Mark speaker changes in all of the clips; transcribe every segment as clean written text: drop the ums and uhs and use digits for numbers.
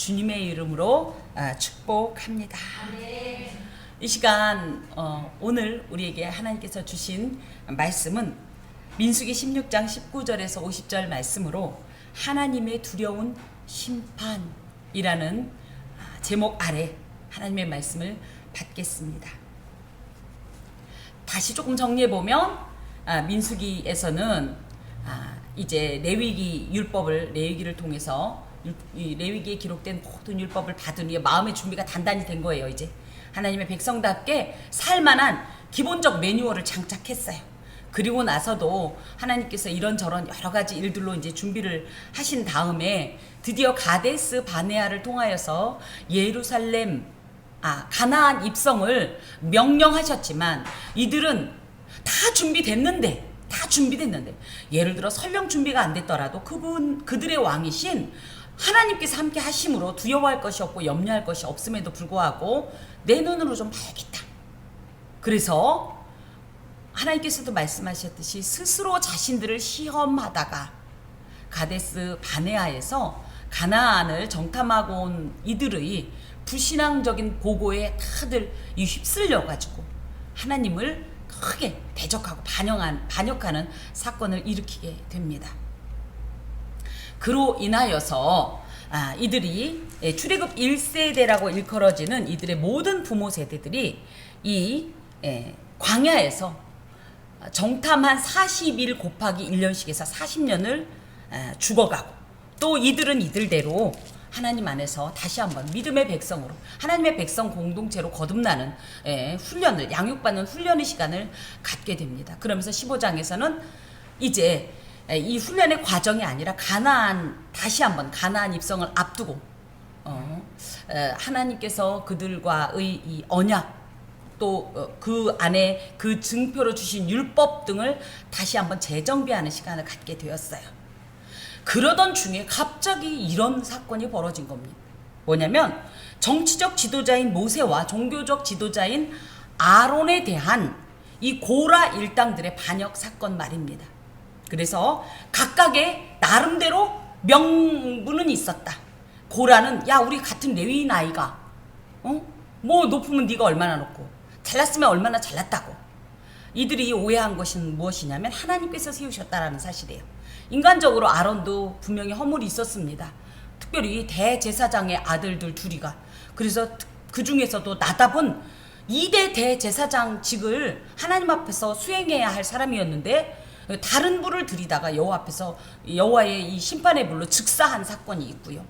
Speaker 1: 주님의 이름으로 축복합니다. 이 시간 오늘 우리에게 하나님께서 주신 말씀은 민수기 16장 19절에서 50절 말씀으로 하나님의 두려운 심판이라는 제목 아래 하나님의 말씀을 받겠습니다. 다시 조금 정리해보면 민수기에서는 이제 레위기 율법을 레위기를 통해서 이 레위기에 기록된 모든 율법을 받은 후에 마음의 준비가 단단히 된 거예요. 이제 하나님의 백성답게 살만한 기본적 매뉴얼을 장착했어요. 그리고 나서도 하나님께서 이런저런 여러 가지 일들로 이제 준비를 하신 다음에 드디어 가데스 바네아를 통하여서 예루살렘 가나안 입성을 명령하셨지만 이들은 다 준비됐는데 예를 들어 설령 준비가 안 됐더라도 그들의 왕이신 하나님께서 함께 하심으로 두려워할 것이 없고 염려할 것이 없음에도 불구하고 내 눈으로 좀 봐야겠다. 그래서 하나님께서도 말씀하셨듯이 스스로 자신들을 시험하다가 가데스 바네아에서 가나안을 정탐하고 온 이들의 불신앙적인 보고에 다들 휩쓸려가지고 하나님을 크게 대적하고 반역하는 사건을 일으키게 됩니다. 그로 인하여서 이들이 출애굽 1세대라고 일컬어지는 이들의 모든 부모 세대들이 이 광야에서 정탐한 40일 곱하기 1년씩에서 40년을 죽어가고 또 이들은 이들대로 하나님 안에서 다시 한번 믿음의 백성으로 하나님의 백성 공동체로 거듭나는 훈련을 양육받는 훈련의 시간을 갖게 됩니다. 그러면서 15장에서는 이제 이 훈련의 과정이 아니라 다시 한번 가나안 입성을 앞두고 하나님께서 그들과의 이 언약 또 그 안에 그 증표로 주신 율법 등을 다시 한번 재정비하는 시간을 갖게 되었어요. 그러던 중에 갑자기 이런 사건이 벌어진 겁니다. 뭐냐면 정치적 지도자인 모세와 종교적 지도자인 아론에 대한 이 고라 일당들의 반역 사건 말입니다. 그래서 각각의 나름대로 명분은 있었다. 고라는 야 우리 같은 레위인 아이가 뭐 높으면 네가 얼마나 높고 잘났으면 얼마나 잘났다고. 이들이 오해한 것은 무엇이냐면 하나님께서 세우셨다라는 사실이에요. 인간적으로 아론도 분명히 허물이 있었습니다. 특별히 대제사장의 아들들 둘이가. 그래서 그 중에서도 나답은 2대 대제사장직을 하나님 앞에서 수행해야 할 사람이었는데 다른 불을 들이다가 여호와 앞에서 여호와의 이 심판의 불로 즉사한 사건이 있고요.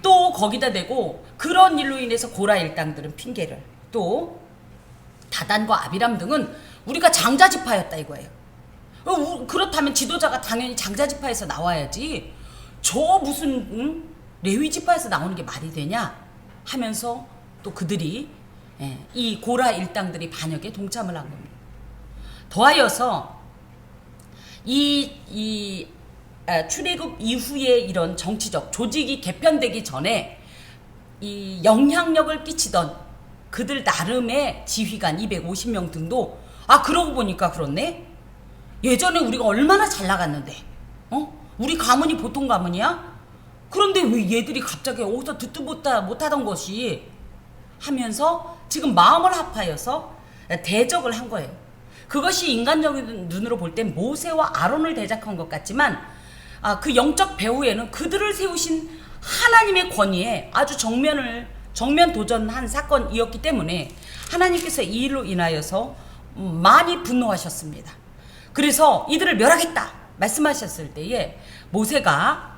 Speaker 1: 또 거기다 대고 그런 일로 인해서 고라 일당들은 핑계를 또 다단과 아비람 등은 우리가 장자지파였다 이거예요. 그렇다면 지도자가 당연히 장자지파에서 나와야지 저 무슨 레위지파에서 나오는 게 말이 되냐 하면서 또 그들이 이 고라 일당들이 반역에 동참을 한 겁니다. 더하여서 이 출애굽 이후에 이런 정치적 조직이 개편되기 전에 이 영향력을 끼치던 그들 나름의 지휘관 250명 등도 그러고 보니까 그렇네. 예전에 우리가 얼마나 잘 나갔는데 우리 가문이 보통 가문이야? 그런데 왜 얘들이 갑자기 어디서 듣도 못하던 것이 하면서 지금 마음을 합하여서 대적을 한 거예요. 그것이 인간적인 눈으로 볼 땐 모세와 아론을 대적한 것 같지만 그 영적 배후에는 그들을 세우신 하나님의 권위에 아주 정면 도전한 사건이었기 때문에 하나님께서 이 일로 인하여서 많이 분노하셨습니다. 그래서 이들을 멸하겠다 말씀하셨을 때에 모세가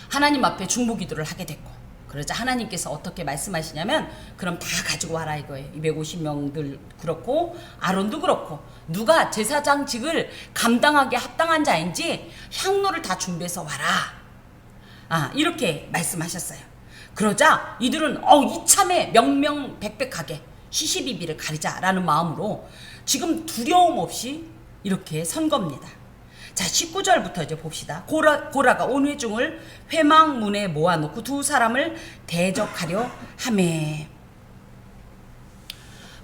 Speaker 1: 하나님 앞에 중보기도를 하게 됐고 그러자 하나님께서 어떻게 말씀하시냐면 그럼 다 가지고 와라 이거예요. 250명들 그렇고 아론도 그렇고 누가 제사장직을 감당하기에 합당한 자인지 향로를 다 준비해서 와라. 이렇게 말씀하셨어요. 그러자 이들은 이참에 명명백백하게 시시비비를 가리자라는 마음으로 지금 두려움 없이 이렇게 선 겁니다. 자 19절부터 이제 봅시다. 고라가 온 회중을 회막문에 모아놓고 두 사람을 대적하려 하매.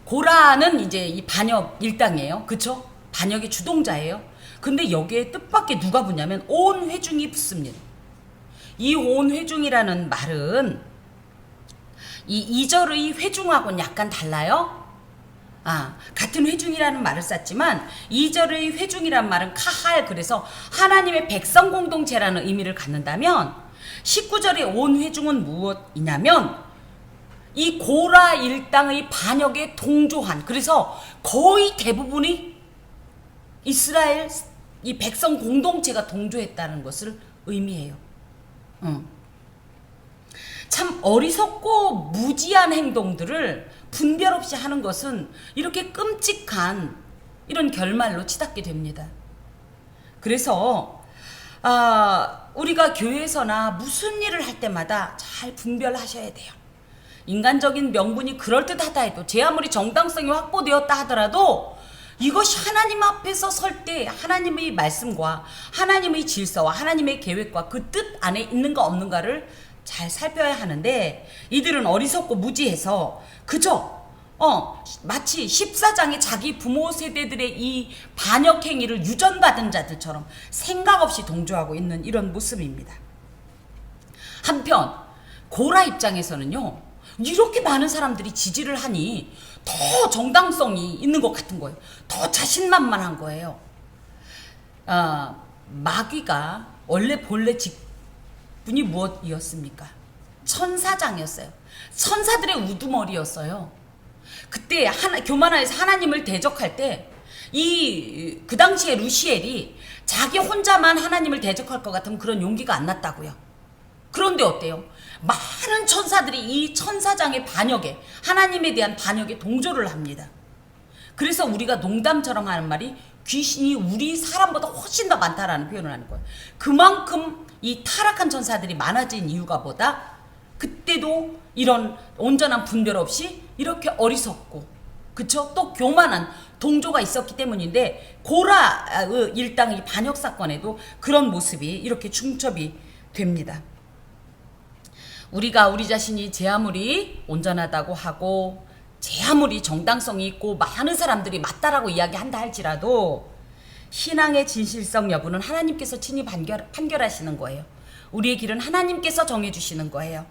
Speaker 1: 고라는 이제 이 반역 일당이에요. 그쵸? 반역의 주동자예요. 근데 여기에 뜻밖의 누가 붙냐면 온 회중이 붙습니다. 이 온 회중이라는 말은 이 2절의 회중하고는 약간 달라요. 같은 회중이라는 말을 썼지만 2절의 회중이란 말은 카할, 그래서 하나님의 백성 공동체라는 의미를 갖는다면 19절의 온 회중은 무엇이냐면 이 고라 일당의 반역에 동조한, 그래서 거의 대부분이 이스라엘 이 백성 공동체가 동조했다는 것을 의미해요. 참 어리석고 무지한 행동들을 분별 없이 하는 것은 이렇게 끔찍한 이런 결말로 치닫게 됩니다. 그래서 우리가 교회에서나 무슨 일을 할 때마다 잘 분별하셔야 돼요. 인간적인 명분이 그럴듯하다 해도, 제 아무리 정당성이 확보되었다 하더라도 이것이 하나님 앞에서 설 때 하나님의 말씀과 하나님의 질서와 하나님의 계획과 그 뜻 안에 있는가 없는가를 잘 살펴야 하는데, 이들은 어리석고 무지해서 그저 마치 14장의 자기 부모 세대들의 이 반역 행위를 유전받은 자들처럼 생각 없이 동조하고 있는 이런 모습입니다. 한편 고라 입장에서는요, 이렇게 많은 사람들이 지지를 하니 더 정당성이 있는 것 같은 거예요. 더 자신만만한 거예요. 마귀가 원래 본래 직분이 무엇이었습니까? 천사장이었어요. 천사들의 우두머리였어요. 그때 교만하에서 하나님을 대적할 때 그 당시에 루시엘이 자기 혼자만 하나님을 대적할 것 같으면 그런 용기가 안 났다고요. 그런데 어때요? 많은 천사들이 이 천사장의 반역에, 하나님에 대한 반역에 동조를 합니다. 그래서 우리가 농담처럼 하는 말이 귀신이 우리 사람보다 훨씬 더 많다라는 표현을 하는 거예요. 그만큼 이 타락한 천사들이 많아진 이유가 뭐다? 그때도 이런 온전한 분별 없이 이렇게 어리석고, 그쵸? 또 교만한 동조가 있었기 때문인데, 고라 일당의 반역 사건에도 그런 모습이 이렇게 중첩이 됩니다. 우리가 우리 자신이 제 아무리 온전하다고 하고 제 아무리 정당성이 있고 많은 사람들이 맞다라고 이야기한다 할지라도 신앙의 진실성 여부는 하나님께서 친히 판결하시는 거예요. 우리의 길은 하나님께서 정해주시는 거예요.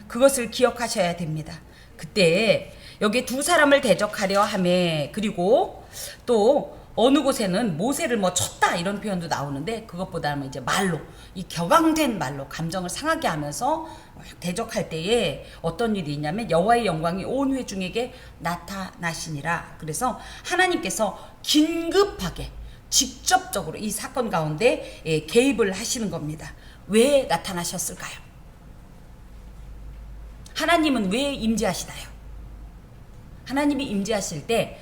Speaker 1: 그것을 기억하셔야 됩니다. 그때 여기 두 사람을 대적하려 하매, 그리고 또 어느 곳에는 모세를 쳤다 이런 표현도 나오는데, 그것보다는 이제 말로, 이 격앙된 말로 감정을 상하게 하면서 대적할 때에 어떤 일이 있냐면 여호와의 영광이 온 회중에게 나타나시니라. 그래서 하나님께서 긴급하게 직접적으로 이 사건 가운데 개입을 하시는 겁니다. 왜 나타나셨을까요? 하나님은 왜 임재하시나요? 하나님이 임재하실 때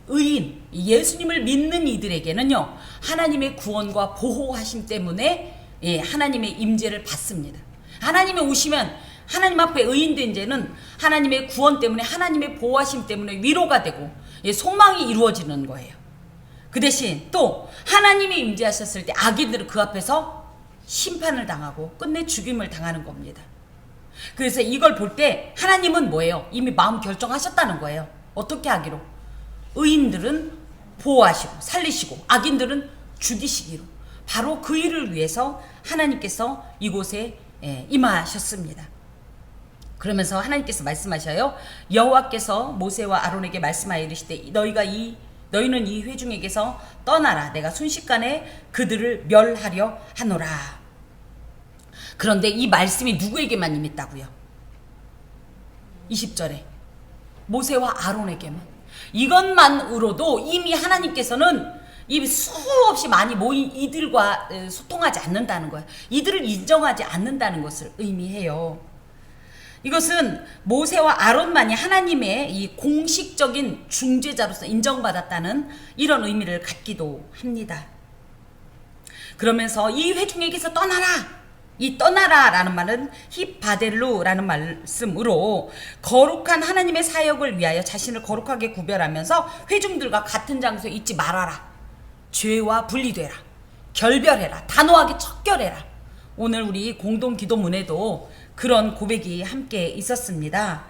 Speaker 1: 의인, 예수님을 믿는 이들에게는요, 하나님의 구원과 보호하심 때문에 하나님의 임재를 받습니다. 하나님이 오시면 하나님 앞에 의인된 자는 하나님의 구원 때문에, 하나님의 보호하심 때문에 위로가 되고 소망이 이루어지는 거예요. 그 대신 또 하나님이 임재하셨을 때 악인들은 그 앞에서 심판을 당하고 끝내 죽임을 당하는 겁니다. 그래서 이걸 볼 때 하나님은 뭐예요? 이미 마음 결정하셨다는 거예요. 어떻게 하기로? 의인들은 보호하시고 살리시고 악인들은 죽이시기로. 바로 그 일을 위해서 하나님께서 이곳에 임하셨습니다. 그러면서 하나님께서 말씀하셔요. 여호와께서 모세와 아론에게 말씀하여 이르시되 너희는 이 회중에게서 떠나라. 내가 순식간에 그들을 멸하려 하노라. 그런데 이 말씀이 누구에게만 임했다고요? 20절에 모세와 아론에게만. 이것만으로도 이미 하나님께서는 이 수없이 많이 모인 이들과 소통하지 않는다는 거예요. 이들을 인정하지 않는다는 것을 의미해요. 이것은 모세와 아론만이 하나님의 이 공식적인 중재자로서 인정받았다는 이런 의미를 갖기도 합니다. 그러면서 이 회중에게서 떠나라! 이 떠나라라는 말은 힙바델루라는 말씀으로 거룩한 하나님의 사역을 위하여 자신을 거룩하게 구별하면서 회중들과 같은 장소에 있지 말아라. 죄와 분리되라. 결별해라. 단호하게 척결해라. 오늘 우리 공동기도문에도 그런 고백이 함께 있었습니다.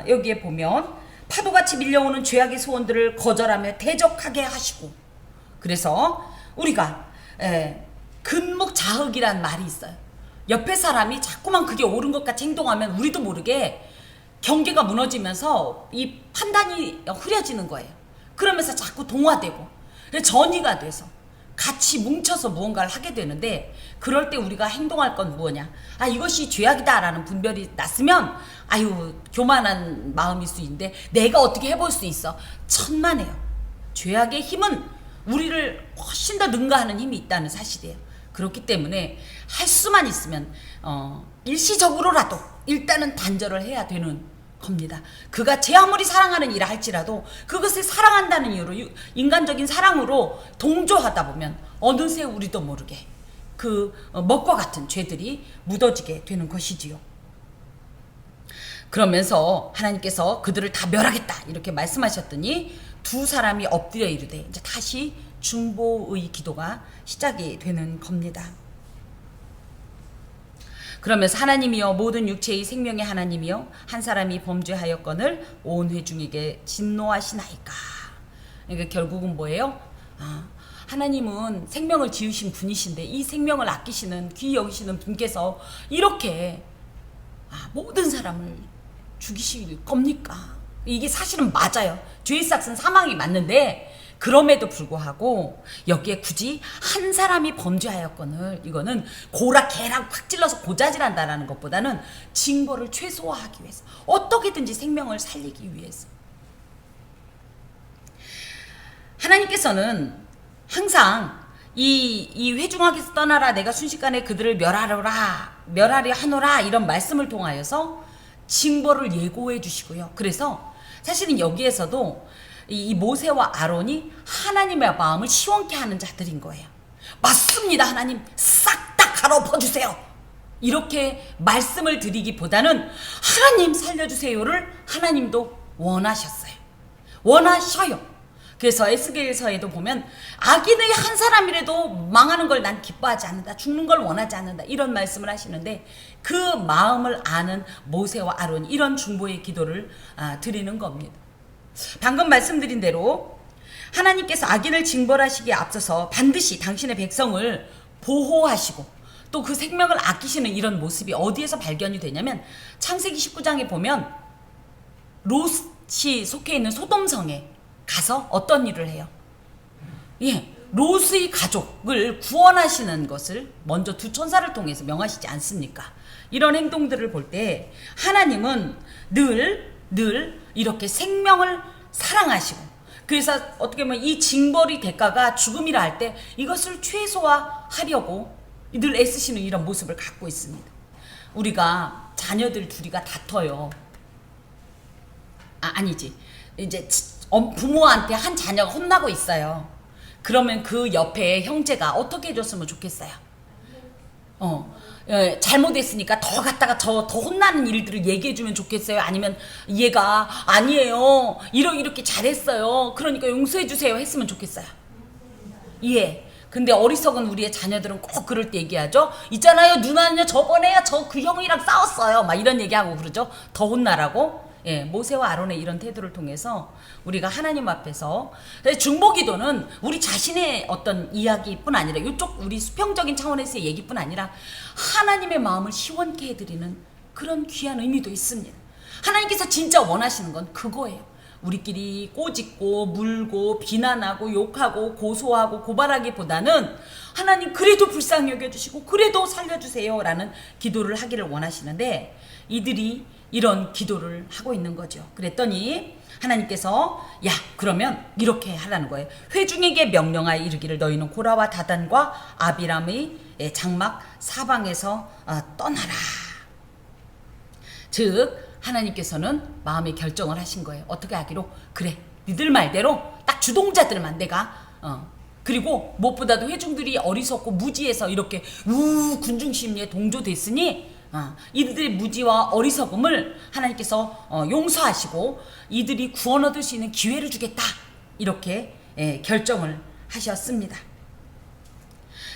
Speaker 1: 여기에 보면 파도같이 밀려오는 죄악의 소원들을 거절하며 대적하게 하시고, 그래서 우리가 근묵자흑이란 말이 있어요. 옆에 사람이 자꾸만 그게 옳은 것 같이 행동하면 우리도 모르게 경계가 무너지면서 이 판단이 흐려지는 거예요. 그러면서 자꾸 동화되고 전이가 돼서 같이 뭉쳐서 무언가를 하게 되는데, 그럴 때 우리가 행동할 건 무엇냐? 아, 이것이 죄악이다라는 분별이 났으면 아유, 교만한 마음일 수 있는데 내가 어떻게 해볼 수 있어? 천만에요. 죄악의 힘은 우리를 훨씬 더 능가하는 힘이 있다는 사실이에요. 그렇기 때문에 할 수만 있으면 일시적으로라도 일단은 단절을 해야 되는 겁니다. 그가 제 아무리 사랑하는 일을 할지라도 그것을 사랑한다는 이유로 인간적인 사랑으로 동조하다 보면 어느새 우리도 모르게 그 먹과 같은 죄들이 묻어지게 되는 것이지요. 그러면서 하나님께서 그들을 다 멸하겠다 이렇게 말씀하셨더니 두 사람이 엎드려 이르되 이제 다시 중보의 기도가 시작이 되는 겁니다. 그러면서 하나님이여 모든 육체의 생명의 하나님이여 한 사람이 범죄하였거늘 온 회중에게 진노하시나이까. 그러니까 결국은 뭐예요? 하나님은 생명을 지으신 분이신데 이 생명을 아끼시는 귀히 여기시는 분께서 이렇게 모든 사람을 죽이실 겁니까? 이게 사실은 맞아요. 죄의 삭은 사망이 맞는데 그럼에도 불구하고 여기에 굳이 한 사람이 범죄하였거늘 이거는 고라 개랑 팍 찔러서 고자질한다라는 것보다는 징벌을 최소화하기 위해서, 어떻게든지 생명을 살리기 위해서. 하나님께서는 항상 이 회중에게서 떠나라 내가 순식간에 그들을 멸하려 하노라 이런 말씀을 통하여서 징벌을 예고해 주시고요. 그래서 사실은 여기에서도 이 모세와 아론이 하나님의 마음을 시원케 하는 자들인 거예요. 맞습니다, 하나님. 싹 다 갈아엎어주세요. 이렇게 말씀을 드리기보다는 하나님 살려주세요를 하나님도 원하셔요. 그래서 에스겔서에도 보면 악인의 한 사람이라도 망하는 걸 난 기뻐하지 않는다. 죽는 걸 원하지 않는다. 이런 말씀을 하시는데 그 마음을 아는 모세와 아론이 이런 중보의 기도를 드리는 겁니다. 방금 말씀드린 대로 하나님께서 악인을 징벌하시기에 앞서서 반드시 당신의 백성을 보호하시고 또 그 생명을 아끼시는 이런 모습이 어디에서 발견이 되냐면 창세기 19장에 보면 롯이 속해 있는 소돔성에 가서 어떤 일을 해요? 롯의 가족을 구원하시는 것을 먼저 두 천사를 통해서 명하시지 않습니까? 이런 행동들을 볼 때 하나님은 늘 이렇게 생명을 사랑하시고, 그래서 어떻게 보면 이 징벌의 대가가 죽음이라 할 때 이것을 최소화하려고 늘 애쓰시는 이런 모습을 갖고 있습니다. 우리가 자녀들 둘이가 다퉈요. 아니지. 이제 부모한테 한 자녀가 혼나고 있어요. 그러면 그 옆에 형제가 어떻게 해줬으면 좋겠어요? 잘못했으니까 더 갖다가 더 혼나는 일들을 얘기해주면 좋겠어요? 아니면 얘가 아니에요, 이렇게 잘했어요, 그러니까 용서해주세요 했으면 좋겠어요? 근데 어리석은 우리의 자녀들은 꼭 그럴 때 얘기하죠. 있잖아요, 누나는요 저번에요 저 그 형이랑 싸웠어요 막 이런 얘기하고 그러죠. 더 혼나라고. 모세와 아론의 이런 태도를 통해서 우리가 하나님 앞에서 중보기도는 우리 자신의 어떤 이야기뿐 아니라 이쪽 우리 수평적인 차원에서의 얘기뿐 아니라 하나님의 마음을 시원케 해드리는 그런 귀한 의미도 있습니다. 하나님께서 진짜 원하시는 건 그거예요. 우리끼리 꼬집고 물고 비난하고 욕하고 고소하고 고발하기보다는 하나님 그래도 불쌍히 여겨주시고 그래도 살려주세요 라는 기도를 하기를 원하시는데 이들이 이런 기도를 하고 있는 거죠. 그랬더니 하나님께서 그러면 이렇게 하라는 거예요. 회중에게 명령하여 이르기를 너희는 고라와 다단과 아비람의 장막 사방에서 떠나라. 즉 하나님께서는 마음의 결정을 하신 거예요. 어떻게 하기로? 그래, 니들 말대로 딱 주동자들만 내가 그리고 무엇보다도 회중들이 어리석고 무지해서 이렇게 군중심리에 동조됐으니 이들의 무지와 어리석음을 하나님께서 용서하시고 이들이 구원 얻을 수 있는 기회를 주겠다 이렇게 결정을 하셨습니다.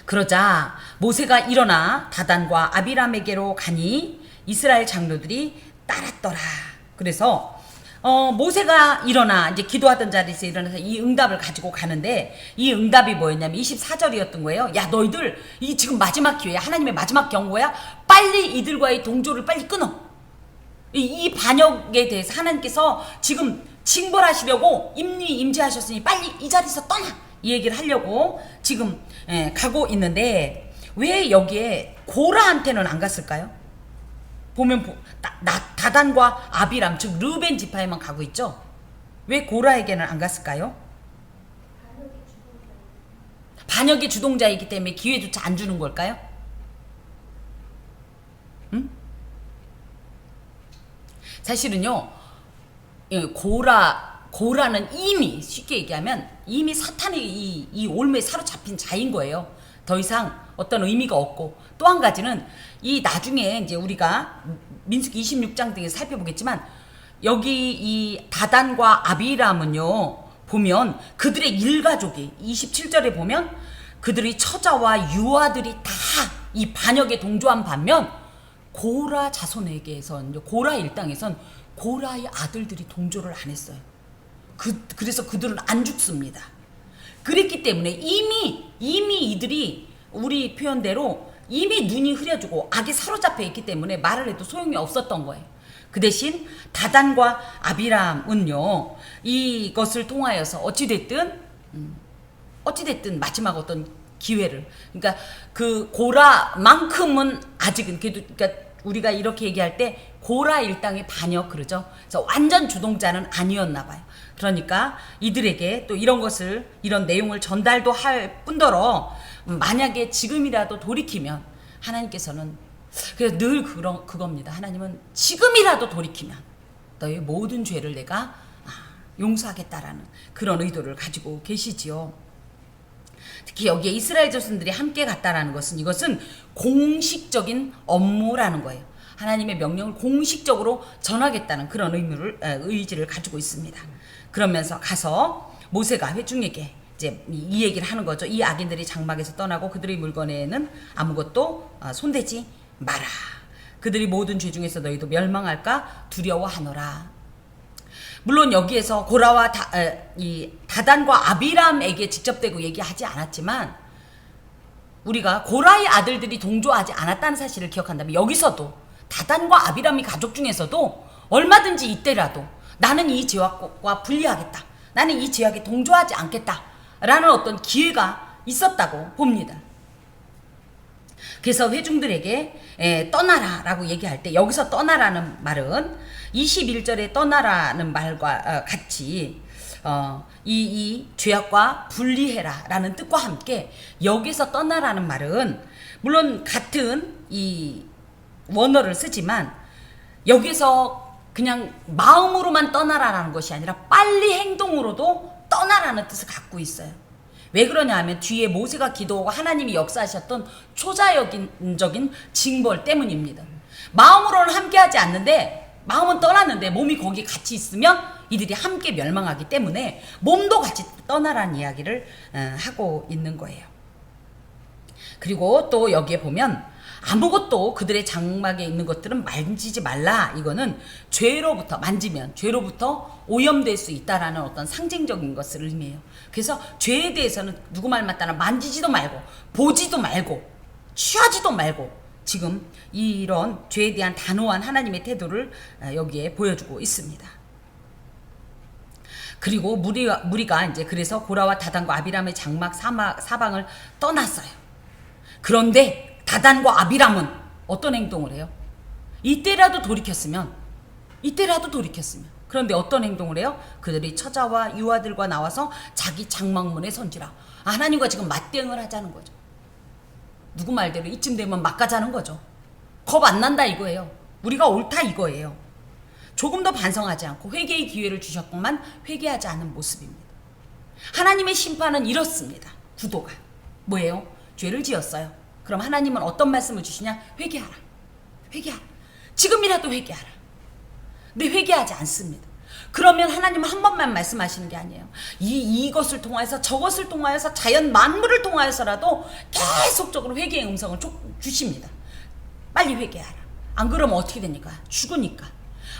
Speaker 1: 그러자 모세가 일어나 다단과 아비람에게로 가니 이스라엘 장로들이 따랐더라. 그래서 모세가 일어나 이제 기도하던 자리에서 일어나서 이 응답을 가지고 가는데 이 응답이 뭐였냐면 24절이었던 거예요. 야 너희들 이 지금 마지막 기회야. 하나님의 마지막 경고야. 빨리 이들과의 동조를 빨리 끊어. 이 반역에 대해서 하나님께서 지금 징벌하시려고 임재하셨으니 빨리 이 자리에서 떠나. 이 얘기를 하려고 지금 가고 있는데 왜 여기에 고라한테는 안 갔을까요? 보면 다단과 아비람 즉 르벤 지파에만 가고 있죠. 왜 고라에게는 안 갔을까요? 반역의 주동자이기 때문에 기회조차 안 주는 걸까요? 응? 사실은요, 고라는 이미 쉽게 얘기하면 이미 사탄의 이 올무에 사로잡힌 자인 거예요. 더 이상 어떤 의미가 없고, 또 한 가지는 이 나중에 이제 우리가 민수기 26장 등에서 살펴보겠지만 여기 이 다단과 아비람은요 보면 그들의 일가족이 27절에 보면 그들의 처자와 유아들이 다 이 반역에 동조한 반면 고라 자손에게선 고라 일당에선 고라의 아들들이 동조를 안 했어요. 그래서 그들은 안 죽습니다. 그랬기 때문에 이미 이들이 우리 표현대로 이미 눈이 흐려지고 악에 사로잡혀 있기 때문에 말을 해도 소용이 없었던 거예요. 그 대신 다단과 아비람은요 이것을 통하여서 어찌됐든 마지막 어떤 기회를, 그러니까 그 고라만큼은 아직은 그러니까 우리가 이렇게 얘기할 때 고라 일당의 반역 그러죠. 그래서 완전 주동자는 아니었나 봐요. 그러니까 이들에게 또 이런 내용을 전달도 할 뿐더러 만약에 지금이라도 돌이키면 하나님께서는 그래서 늘 그겁니다. 하나님은 지금이라도 돌이키면 너의 모든 죄를 내가 용서하겠다라는 그런 의도를 가지고 계시지요. 특히 여기에 이스라엘 자손들이 함께 갔다라는 것은 이것은 공식적인 업무라는 거예요. 하나님의 명령을 공식적으로 전하겠다는 그런 의지를 가지고 있습니다. 그러면서 가서 모세가 회중에게 이제 이 얘기를 하는 거죠. 이 악인들이 장막에서 떠나고 그들의 물건에는 아무것도 손대지 마라. 그들이 모든 죄 중에서 너희도 멸망할까 두려워하노라. 물론 여기에서 고라와 다단과 아비람에게 직접 대고 얘기하지 않았지만 우리가 고라의 아들들이 동조하지 않았다는 사실을 기억한다면 여기서도 다단과 아비람이 가족 중에서도 얼마든지 이때라도 나는 이 죄악과 분리하겠다. 나는 이 죄악에 동조하지 않겠다. 라는 어떤 기회가 있었다고 봅니다. 그래서 회중들에게 떠나라 라고 얘기할 때 여기서 떠나라는 말은 21절에 떠나라는 말과 같이 이 죄악과 분리해라 라는 뜻과 함께 여기서 떠나라는 말은 물론 같은 이 원어를 쓰지만 여기서 그냥 마음으로만 떠나라라는 것이 아니라 빨리 행동으로도 떠나라는 뜻을 갖고 있어요. 왜 그러냐 하면 뒤에 모세가 기도하고 하나님이 역사하셨던 초자연적인 징벌 때문입니다. 마음으로는 함께하지 않는데 마음은 떠났는데 몸이 거기 같이 있으면 이들이 함께 멸망하기 때문에 몸도 같이 떠나라는 이야기를 하고 있는 거예요. 그리고 또 여기에 보면 아무것도 그들의 장막에 있는 것들은 만지지 말라. 이거는 만지면 죄로부터 오염될 수 있다라는 어떤 상징적인 것을 의미해요. 그래서 죄에 대해서는 누구 말 맞다나 만지지도 말고 보지도 말고 취하지도 말고 지금 이런 죄에 대한 단호한 하나님의 태도를 여기에 보여주고 있습니다. 그리고 무리가 이제 그래서 고라와 다단과 아비람의 장막 사방을 떠났어요. 그런데 다단과 아비람은 어떤 행동을 해요? 이때라도 돌이켰으면 그런데 어떤 행동을 해요? 그들이 처자와 유아들과 나와서 자기 장막문에 선지라. 하나님과 지금 맞대응을 하자는 거죠. 누구 말대로 이쯤 되면 막 가자는 거죠. 겁 안 난다 이거예요. 우리가 옳다 이거예요. 조금 더 반성하지 않고 회개의 기회를 주셨건만 회개하지 않는 모습입니다. 하나님의 심판은 이렇습니다. 구도가 뭐예요? 죄를 지었어요. 그럼 하나님은 어떤 말씀을 주시냐? 회개하라. 지금이라도 회개하라. 근데 회개하지 않습니다. 그러면 하나님은 한 번만 말씀하시는 게 아니에요. 이것을 통하여서 저것을 통하여서 자연 만물을 통하여서라도 계속적으로 회개의 음성을 주십니다. 빨리 회개하라. 안 그러면 어떻게 되니까? 죽으니까.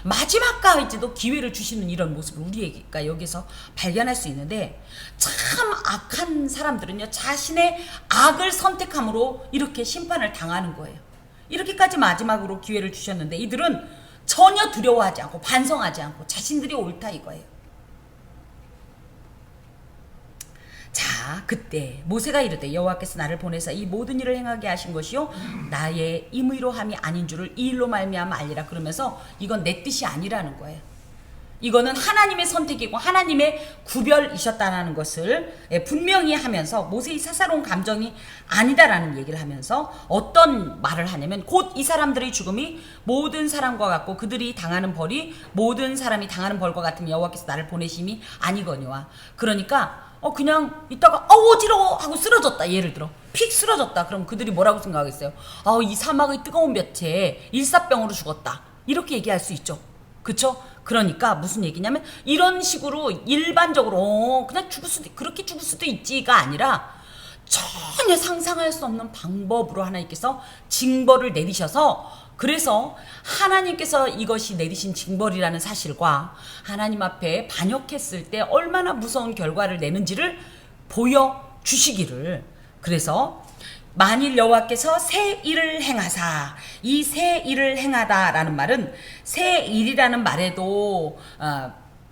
Speaker 1: 마지막까지도 기회를 주시는 이런 모습을 우리가 여기서 발견할 수 있는데, 참 악한 사람들은요, 자신의 악을 선택함으로 이렇게 심판을 당하는 거예요. 이렇게까지 마지막으로 기회를 주셨는데 이들은 전혀 두려워하지 않고 반성하지 않고 자신들이 옳다 이거예요. 자, 그때 모세가 이르되 여호와께서 나를 보내사 이 모든 일을 행하게 하신 것이요 나의 임의로 함이 아닌 줄을 이 일로 말미암아 알리라. 그러면서 이건 내 뜻이 아니라는 거예요. 이거는 하나님의 선택이고 하나님의 구별이셨다는 것을 분명히 하면서, 모세의 사사로운 감정이 아니다라는 얘기를 하면서 어떤 말을 하냐면, 곧 이 사람들의 죽음이 모든 사람과 같고 그들이 당하는 벌이 모든 사람이 당하는 벌과 같으면 여호와께서 나를 보내심이 아니거니와. 그러니까 그냥 이따가 어지러워 하고 쓰러졌다, 예를 들어 픽 쓰러졌다. 그럼 그들이 뭐라고 생각하겠어요? 이 사막의 뜨거운 볕에 일사병으로 죽었다, 이렇게 얘기할 수 있죠. 그쵸? 그러니까 무슨 얘기냐면, 이런 식으로 일반적으로 그냥 그렇게 죽을 수도 있지가 아니라 전혀 상상할 수 없는 방법으로 하나님께서 징벌을 내리셔서, 그래서 하나님께서 이것이 내리신 징벌이라는 사실과 하나님 앞에 반역했을 때 얼마나 무서운 결과를 내는지를 보여주시기를. 그래서 만일 여호와께서 새 일을 행하사, 이 새 일을 행하다라는 말은 새 일이라는 말에도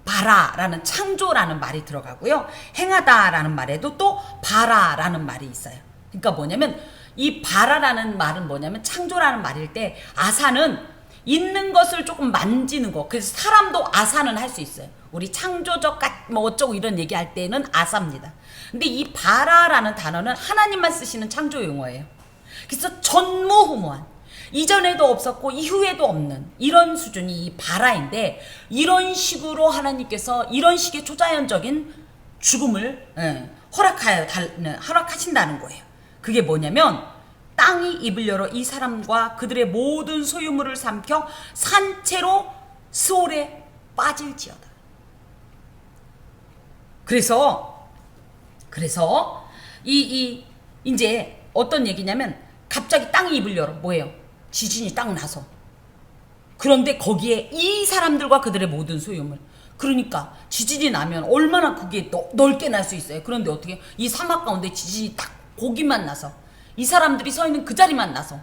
Speaker 1: 바라라는 창조라는 말이 들어가고요, 행하다라는 말에도 또 바라라는 말이 있어요. 그러니까 뭐냐면, 이 바라라는 말은 뭐냐면 창조라는 말일 때, 아사는 있는 것을 조금 만지는 거. 그래서 사람도 아사는 할 수 있어요. 우리 창조적 뭐 어쩌고 이런 얘기할 때는 아사입니다. 근데 이 바라라는 단어는 하나님만 쓰시는 창조 용어예요. 그래서 전무후무한, 이전에도 없었고 이후에도 없는 이런 수준이 이 바라인데, 이런 식으로 하나님께서 이런 식의 초자연적인 죽음을 허락하신다는 거예요. 그게 뭐냐면, 땅이 입을 열어 이 사람과 그들의 모든 소유물을 삼켜 산채로 스올에 빠질지어다. 그래서 이제 어떤 얘기냐면, 갑자기 땅이 입을 열어. 뭐예요? 지진이 딱 나서. 그런데 거기에 이 사람들과 그들의 모든 소유물, 그러니까 지진이 나면 얼마나 그게 넓게 날 수 있어요. 그런데 어떻게 이 사막 가운데 지진이 딱 거기만 나서, 이 사람들이 서 있는 그 자리만 나서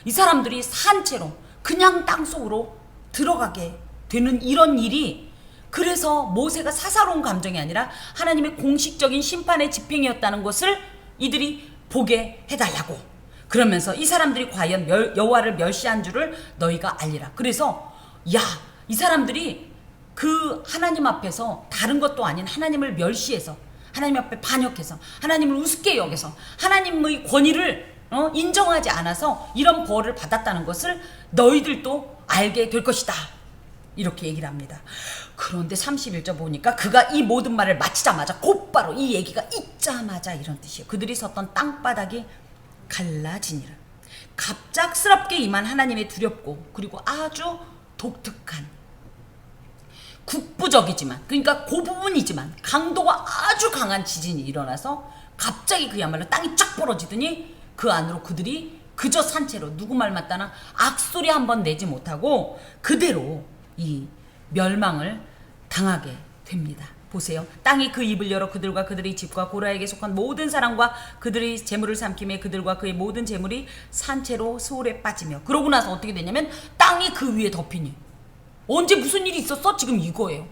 Speaker 1: 이 사람들이 산채로 그냥 땅속으로 들어가게 되는 이런 일이, 그래서 모세가 사사로운 감정이 아니라 하나님의 공식적인 심판의 집행이었다는 것을 이들이 보게 해달라고. 그러면서 이 사람들이 과연 여호와를 멸시한 줄을 너희가 알리라. 그래서 이 사람들이 그 하나님 앞에서 다른 것도 아닌 하나님을 멸시해서, 하나님 앞에 반역해서, 하나님을 우습게 여겨서, 하나님의 권위를 인정하지 않아서 이런 벌을 받았다는 것을 너희들도 알게 될 것이다, 이렇게 얘기를 합니다. 그런데 31절 보니까, 그가 이 모든 말을 마치자마자 곧바로 이 얘기가 있자마자 이런 뜻이에요. 그들이 섰던 땅바닥이 갈라지니라. 갑작스럽게 임한 하나님의 두렵고 그리고 아주 독특한, 국부적이지만, 그러니까 그 부분이지만 강도가 아주 강한 지진이 일어나서 갑자기 그야말로 땅이 쫙 벌어지더니 그 안으로 그들이 그저 산채로, 누구 말 맞다나 악소리 한번 내지 못하고 그대로 이 멸망을 당하게 됩니다. 보세요. 땅이 그 입을 열어 그들과 그들의 집과 고라에게 속한 모든 사람과 그들의 재물을 삼키며 그들과 그의 모든 재물이 산채로 스올에 빠지며. 그러고 나서 어떻게 되냐면, 땅이 그 위에 덮이니. 언제 무슨 일이 있었어? 지금 이거예요.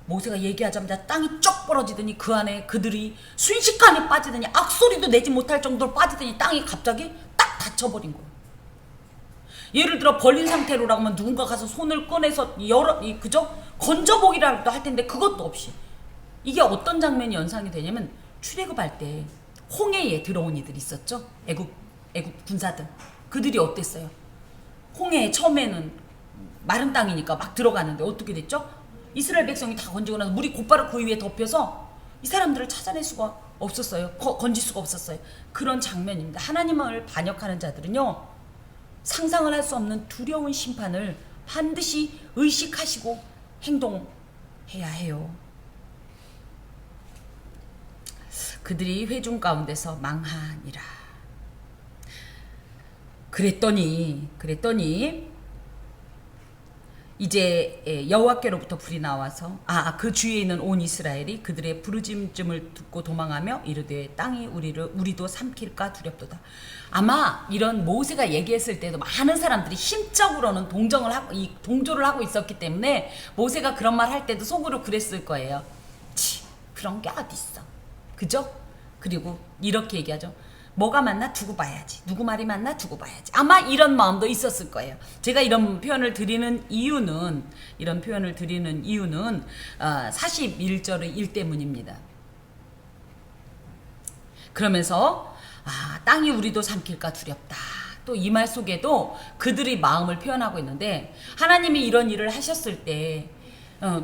Speaker 1: 모세가 얘기하자마자 땅이 쩍 벌어지더니 그 안에 그들이 순식간에 빠지더니, 악소리도 내지 못할 정도로 빠지더니 땅이 갑자기 딱 닫혀버린 거예요. 예를 들어 벌린 상태로라고 하면 누군가 가서 손을 꺼내서 그죠? 건져보기라도 할 텐데 그것도 없이. 이게 어떤 장면이 연상이 되냐면, 출애굽할 때 홍해에 들어온 이들이 있었죠. 애굽 군사들. 그들이 어땠어요? 홍해에 처음에는 마른 땅이니까 막 들어가는데 어떻게 됐죠? 이스라엘 백성이 다 건지고 나서 물이 곧바로 그 위에 덮여서 이 사람들을 찾아낼 수가 없었어요. 건질 수가 없었어요. 그런 장면입니다. 하나님을 반역하는 자들은요, 상상을 할 수 없는 두려운 심판을 반드시 의식하시고 행동해야 해요. 그들이 회중 가운데서 망하니라. 그랬더니 이제 여호와께로부터 불이 나와서 그 주위에 있는 온 이스라엘이 그들의 부르짖음을 듣고 도망하며 이르되 땅이 우리도 삼킬까 두렵도다. 아마 이런 모세가 얘기했을 때도 많은 사람들이 심적으로는 동조를 하고 있었기 때문에 모세가 그런 말 할 때도 속으로 그랬을 거예요. 그런 게 어딨어. 그죠? 그리고 이렇게 얘기하죠. 뭐가 맞나 두고 봐야지. 누구 말이 맞나 두고 봐야지. 아마 이런 마음도 있었을 거예요. 제가 이런 표현을 드리는 이유는 41절의 일 때문입니다. 그러면서 땅이 우리도 삼킬까 두렵다. 또 이 말 속에도 그들의 마음을 표현하고 있는데, 하나님이 이런 일을 하셨을 때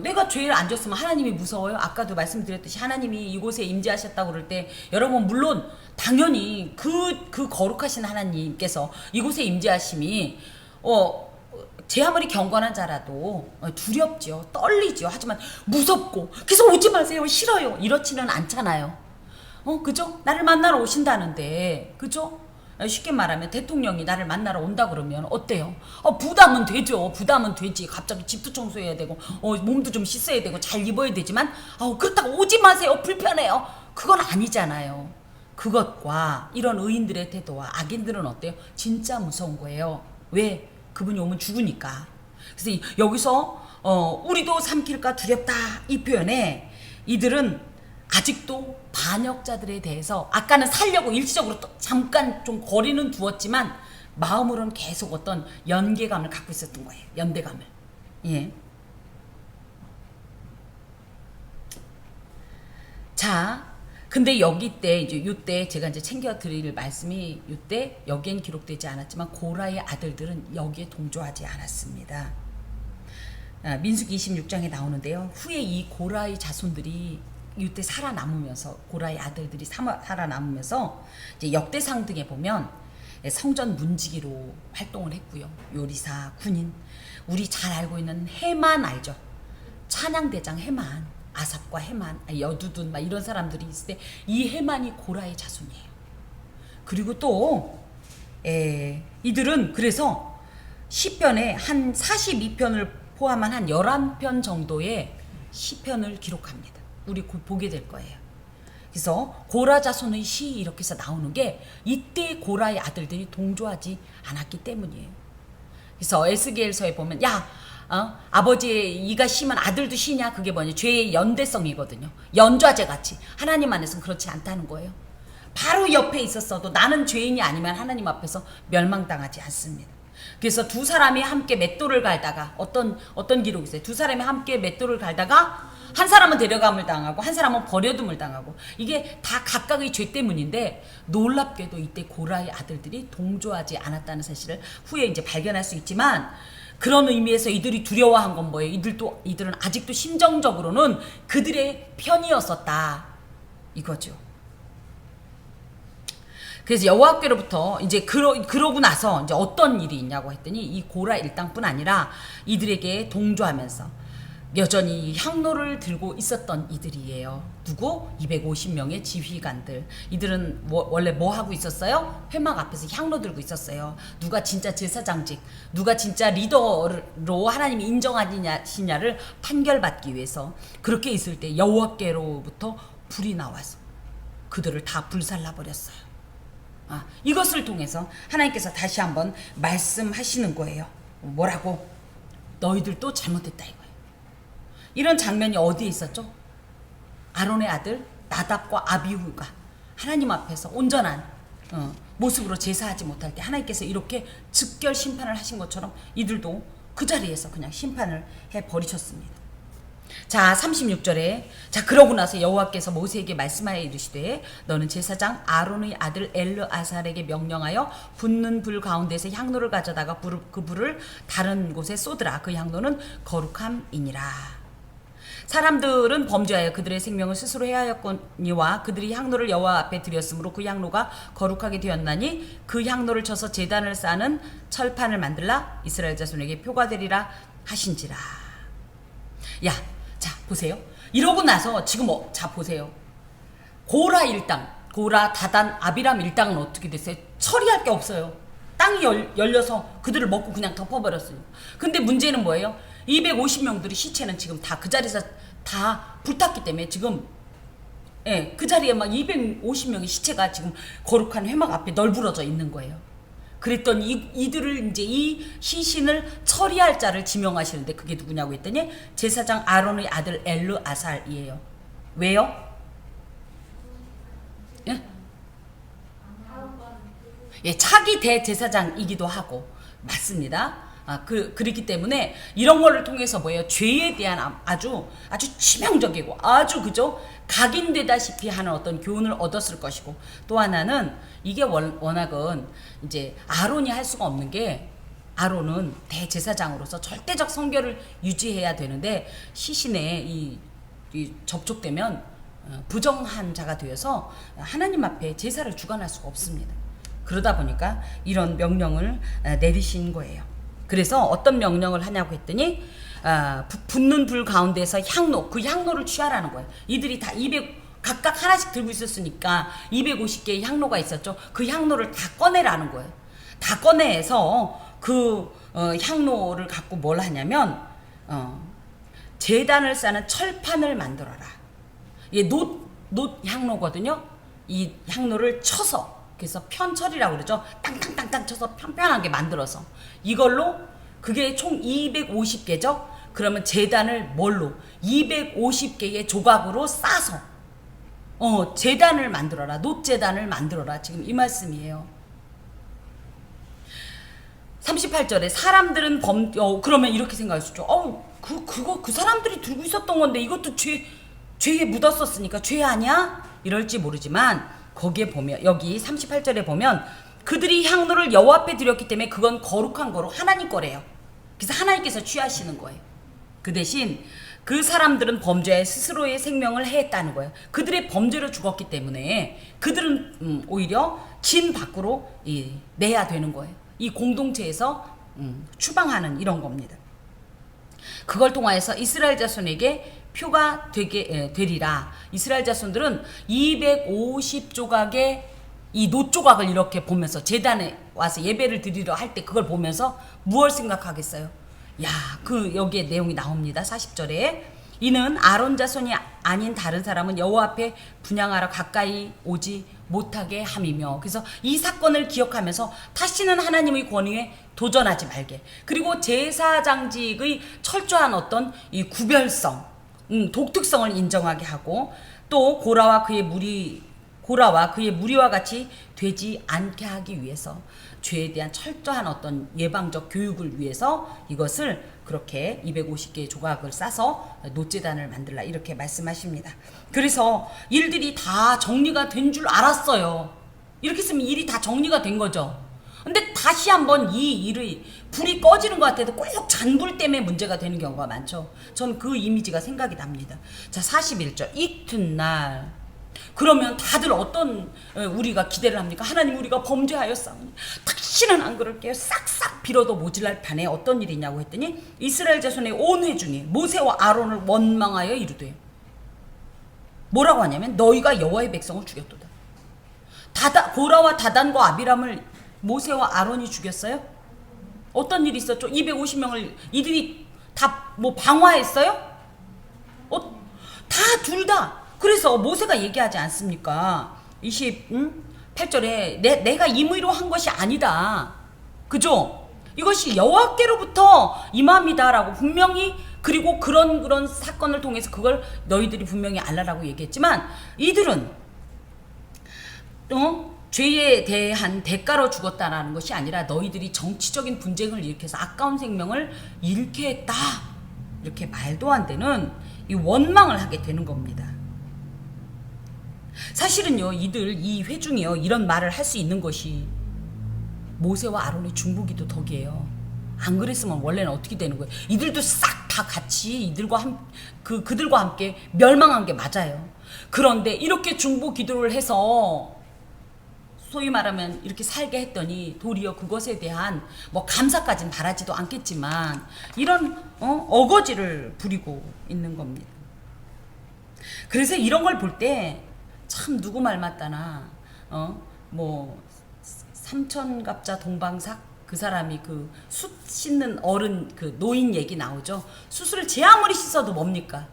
Speaker 1: 내가 죄를 안 졌으면 하나님이 무서워요? 아까도 말씀드렸듯이 하나님이 이곳에 임재하셨다고 그럴 때 여러분 물론 당연히 그 거룩하신 하나님께서 이곳에 임재하심이 제 아무리 경건한 자라도 두렵죠. 떨리죠. 하지만 무섭고 그래서 오지 마세요. 싫어요. 이렇지는 않잖아요. 그죠? 나를 만나러 오신다는데, 그죠? 쉽게 말하면 대통령이 나를 만나러 온다 그러면 어때요? 부담은 되죠. 부담은 되지. 갑자기 집도 청소해야 되고 몸도 좀 씻어야 되고 잘 입어야 되지만 그렇다고 오지 마세요. 불편해요. 그건 아니잖아요. 그것과 이런 의인들의 태도와 악인들은 어때요? 진짜 무서운 거예요. 왜? 그분이 오면 죽으니까. 그래서 여기서 우리도 삼킬까 두렵다 이 표현에 이들은 아직도 반역자들에 대해서 아까는 살려고 일시적으로 잠깐 좀 거리는 두었지만 마음으로는 계속 어떤 연계감을 갖고 있었던 거예요. 연대감을. 예. 자, 근데 이때 제가 이제 챙겨 드릴 말씀이 이때 여기엔 기록되지 않았지만 고라의 아들들은 여기에 동조하지 않았습니다. 민수기 26장에 나오는데요. 후에 이 고라의 자손들이 이때 살아남으면서, 고라의 아들들이 살아남으면서 이제 역대상 등에 보면 성전 문지기로 활동을 했고요. 요리사, 군인, 우리 잘 알고 있는 해만 알죠. 찬양대장 해만, 아삽과 해만, 여두둔 막 이런 사람들이 있을 때 이 해만이 고라의 자손이에요. 그리고 또 이들은 그래서 시편에 한 42편을 포함한 한 11편 정도의 시편을 기록합니다. 우리 보게 될 거예요. 그래서 고라 자손의 시 이렇게 해서 나오는 게 이때 고라의 아들들이 동조하지 않았기 때문이에요. 그래서 에스겔서에 보면 아버지의 이가 시면 아들도 시냐, 그게 뭐냐, 죄의 연대성이거든요. 연좌제 같이 하나님 안에서는 그렇지 않다는 거예요. 바로 옆에 있었어도 나는 죄인이 아니면 하나님 앞에서 멸망당하지 않습니다. 그래서 두 사람이 함께 맷돌을 갈다가 어떤 기록이 있어요. 두 사람이 함께 맷돌을 갈다가 한 사람은 데려감을 당하고 한 사람은 버려둠을 당하고, 이게 다 각각의 죄 때문인데 놀랍게도 이때 고라의 아들들이 동조하지 않았다는 사실을 후에 이제 발견할 수 있지만, 그런 의미에서 이들이 두려워한 건 뭐예요? 이들은 아직도 심정적으로는 그들의 편이었었다 이거죠. 그래서 여호와께로부터 이제 그러고 나서 이제 어떤 일이 있냐고 했더니 이 고라 일당뿐 아니라 이들에게 동조하면서 여전히 향로를 들고 있었던 이들이에요. 누구? 250명의 지휘관들. 이들은 원래 뭐 하고 있었어요? 회막 앞에서 향로 들고 있었어요. 누가 진짜 제사장직, 누가 진짜 리더로 하나님이 인정하시냐를 판결받기 위해서 그렇게 있을 때 여호와께로부터 불이 나와서 그들을 다 불살라버렸어요. 이것을 통해서 하나님께서 다시 한번 말씀하시는 거예요. 뭐라고? 너희들 또 잘못했다 이거예요. 이런 장면이 어디에 있었죠? 아론의 아들 나답과 아비후가 하나님 앞에서 온전한 모습으로 제사하지 못할 때 하나님께서 이렇게 즉결 심판을 하신 것처럼 이들도 그 자리에서 그냥 심판을 해버리셨습니다. 자, 36절에 그러고 나서 여호와께서 모세에게 말씀하여 이르시되 너는 제사장 아론의 아들 엘르아살에게 명령하여 붙는 불 가운데서 향로를 가져다가 그 불을 다른 곳에 쏟으라. 그 향로는 거룩함이니라. 사람들은 범죄하여 그들의 생명을 스스로 해하였거니와 그들이 향로를 여호와 앞에 드렸으므로 그 향로가 거룩하게 되었나니 그 향로를 쳐서 제단을 쌓는 철판을 만들라. 이스라엘 자손에게 표가 되리라 하신지라. 자 보세요. 이러고 나서 지금 자 보세요. 고라 일당, 고라, 다단, 아비람 일당은 어떻게 됐어요? 처리할 게 없어요. 땅이 열려서 그들을 먹고 그냥 덮어버렸어요. 근데 문제는 뭐예요? 250명들의 시체는 지금 다 그 자리에서 다 불탔기 때문에 지금 예, 그 자리에 막 250명의 시체가 지금 거룩한 회막 앞에 널브러져 있는 거예요. 그랬더니 이들을 이제 이 시신을 처리할 자를 지명하시는데 그게 누구냐고 했더니 제사장 아론의 아들 엘르아살이에요. 왜요? 예? 예, 차기 대제사장이기도 하고 맞습니다. 그렇기 때문에 이런 거를 통해서 뭐예요? 죄에 대한 아주 치명적이고 아주 그죠? 각인되다시피 하는 어떤 교훈을 얻었을 것이고 또 하나는 이게 워낙은 이제 아론이 할 수가 없는 게 아론은 대제사장으로서 절대적 성결을 유지해야 되는데 시신에 이 접촉되면 부정한 자가 되어서 하나님 앞에 제사를 주관할 수가 없습니다. 그러다 보니까 이런 명령을 내리신 거예요. 그래서 어떤 명령을 하냐고 했더니 붙는 불 가운데서 향로, 그 향로를 취하라는 거예요. 이들이 다 200 각각 하나씩 들고 있었으니까 250개의 향로가 있었죠. 그 향로를 다 꺼내라는 거예요. 다 꺼내서 그 향로를 갖고 뭘 하냐면 제단을 싸는 철판을 만들어라. 이게 노 향로거든요. 이 향로를 쳐서 그래서 편철이라고 그러죠. 땅땅땅땅 쳐서 편편하게 만들어서 이걸로 그게 총 250개죠. 그러면 제단을 뭘로 250개의 조각으로 싸서 제단을 만들어라. 놋제단을 만들어라. 지금 이 말씀이에요. 38절에 사람들은 그러면 이렇게 생각할 수 있죠. 그 사람들이 들고 있었던 건데 이것도 죄에 묻었었으니까 죄 아니야? 이럴지 모르지만 거기에 보면 여기 38절에 보면 그들이 향로를 여호와 앞에 드렸기 때문에 그건 거룩한 거로 하나님 거래요. 그래서 하나님께서 취하시는 거예요. 그 대신 그 사람들은 범죄에 스스로의 생명을 해했다는 거예요. 그들의 범죄로 죽었기 때문에 그들은 오히려 진 밖으로 내야 되는 거예요. 이 공동체에서 추방하는 이런 겁니다. 그걸 통하여서 이스라엘 자손에게 표가 되리라. 이스라엘 자손들은 250조각의 이 놋조각을 이렇게 보면서 제단에 와서 예배를 드리러 할 때 그걸 보면서 무엇을 생각하겠어요? 여기에 내용이 나옵니다. 40절에 이는 아론 자손이 아닌 다른 사람은 여호와 앞에 분향하러 가까이 오지 못하게 함이며, 그래서 이 사건을 기억하면서 다시는 하나님의 권위에 도전하지 말게, 그리고 제사장직의 철저한 어떤 이 구별성, 독특성을 인정하게 하고, 또 고라와 그의 무리와 같이 되지 않게 하기 위해서 죄에 대한 철저한 어떤 예방적 교육을 위해서 이것을 그렇게 250개의 조각을 싸서 놋제단을 만들라 이렇게 말씀하십니다. 그래서 일들이 다 정리가 된 줄 알았어요. 이렇게 쓰면 일이 다 정리가 된 거죠. 근데 다시 한번 이 일의 불이 꺼지는 것 같아도 꼭 잔불 때문에 문제가 되는 경우가 많죠. 전 그 이미지가 생각이 납니다. 자, 41절 이튿날, 그러면 다들 어떤 우리가 기대를 합니까? 하나님, 우리가 범죄하였사오니 다시는 안 그럴게요. 싹싹 빌어도 모질랄 판에 어떤 일이냐고 했더니 이스라엘 자손의 온 회중이 모세와 아론을 원망하여 이르되, 뭐라고 하냐면 너희가 여호와의 백성을 죽였도다. 고라와 다단과 아비람을 모세와 아론이 죽였어요? 어떤 일이 있었죠? 250명을 이들이 다 뭐 방화했어요? 다 둘 다. 그래서 모세가 얘기하지 않습니까? 28절에 내가 임의로 한 것이 아니다. 그죠? 이것이 여호와께로부터 임함이다라고 분명히, 그리고 그런 사건을 통해서 그걸 너희들이 분명히 알라라고 얘기했지만, 이들은 죄에 대한 대가로 죽었다라는 것이 아니라 너희들이 정치적인 분쟁을 일으켜서 아까운 생명을 잃게 했다, 이렇게 말도 안 되는 이 원망을 하게 되는 겁니다. 사실은요, 이 회중이요, 이런 말을 할 수 있는 것이 모세와 아론의 중보기도 덕이에요. 안 그랬으면 원래는 어떻게 되는 거예요? 이들도 싹 다 같이 그들과 함께 멸망한 게 맞아요. 그런데 이렇게 중보 기도를 해서 소위 말하면 이렇게 살게 했더니 도리어 그것에 대한 뭐 감사까지는 바라지도 않겠지만 이런 어거지를 부리고 있는 겁니다. 그래서 이런 걸 볼 때 참 누구 말 맞다나 뭐 삼천갑자 동방삭 그 사람이 그 숯 씻는 어른 그 노인 얘기 나오죠. 숯을 제 아무리 씻어도 뭡니까?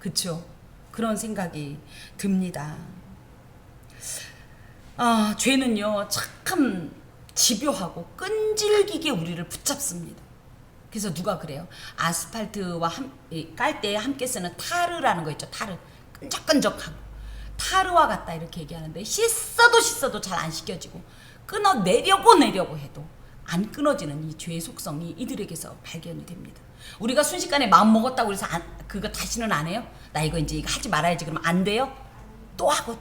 Speaker 1: 그쵸? 그런 생각이 듭니다. 죄는요 참 집요하고 끈질기게 우리를 붙잡습니다. 그래서 누가 그래요? 아스팔트와 깔 때 함께 쓰는 타르라는 거 있죠. 타르. 끈적끈적하고 타르와 같다 이렇게 얘기하는데 씻어도 잘 안 씻겨지고 끊어내려고 해도 안 끊어지는 이 죄의 속성이 이들에게서 발견이 됩니다. 우리가 순식간에 마음 먹었다고 해서 그거 다시는 안 해요? 나 이거 이제 이거 하지 말아야지 그러면 안 돼요? 또 하고.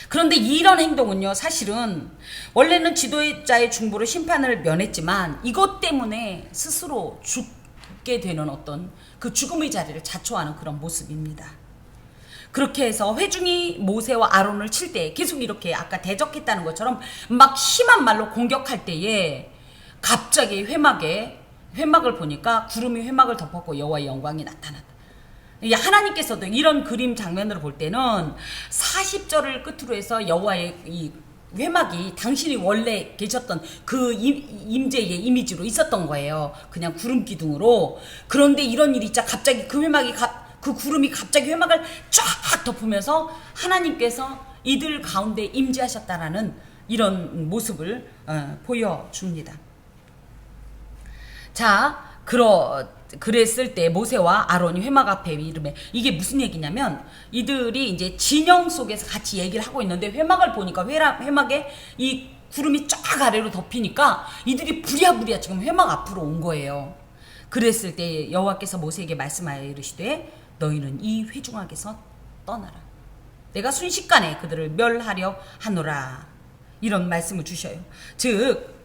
Speaker 1: 그런데 이런 행동은요 사실은 원래는 지도자의 중보로 심판을 면했지만 이것 때문에 스스로 죽게 되는 어떤 그 죽음의 자리를 자초하는 그런 모습입니다. 그렇게 해서 회중이 모세와 아론을 칠 때 계속 이렇게 아까 대적했다는 것처럼 막 심한 말로 공격할 때에 갑자기 회막을 보니까 구름이 회막을 덮었고 여호와의 영광이 나타났다. 하나님께서도 이런 그림 장면을 볼 때는 40절을 끝으로 해서 여호와의 이 회막이 당신이 원래 계셨던 그 임재의 이미지로 있었던 거예요. 그냥 구름 기둥으로. 그런데 이런 일이 있자 갑자기 그 구름이 갑자기 회막을 쫙 덮으면서 하나님께서 이들 가운데 임재하셨다라는 이런 모습을 보여줍니다. 자, 그랬을 때 모세와 아론이 회막 앞에 이름에 이게 무슨 얘기냐면 이들이 이제 진영 속에서 같이 얘기를 하고 있는데 회막을 보니까 회막에 이 구름이 쫙 아래로 덮이니까 이들이 부랴부랴 지금 회막 앞으로 온 거예요. 그랬을 때 여호와께서 모세에게 말씀하여 이르시되 너희는 이 회중에게서 떠나라. 내가 순식간에 그들을 멸하려 하노라. 이런 말씀을 주셔요. 즉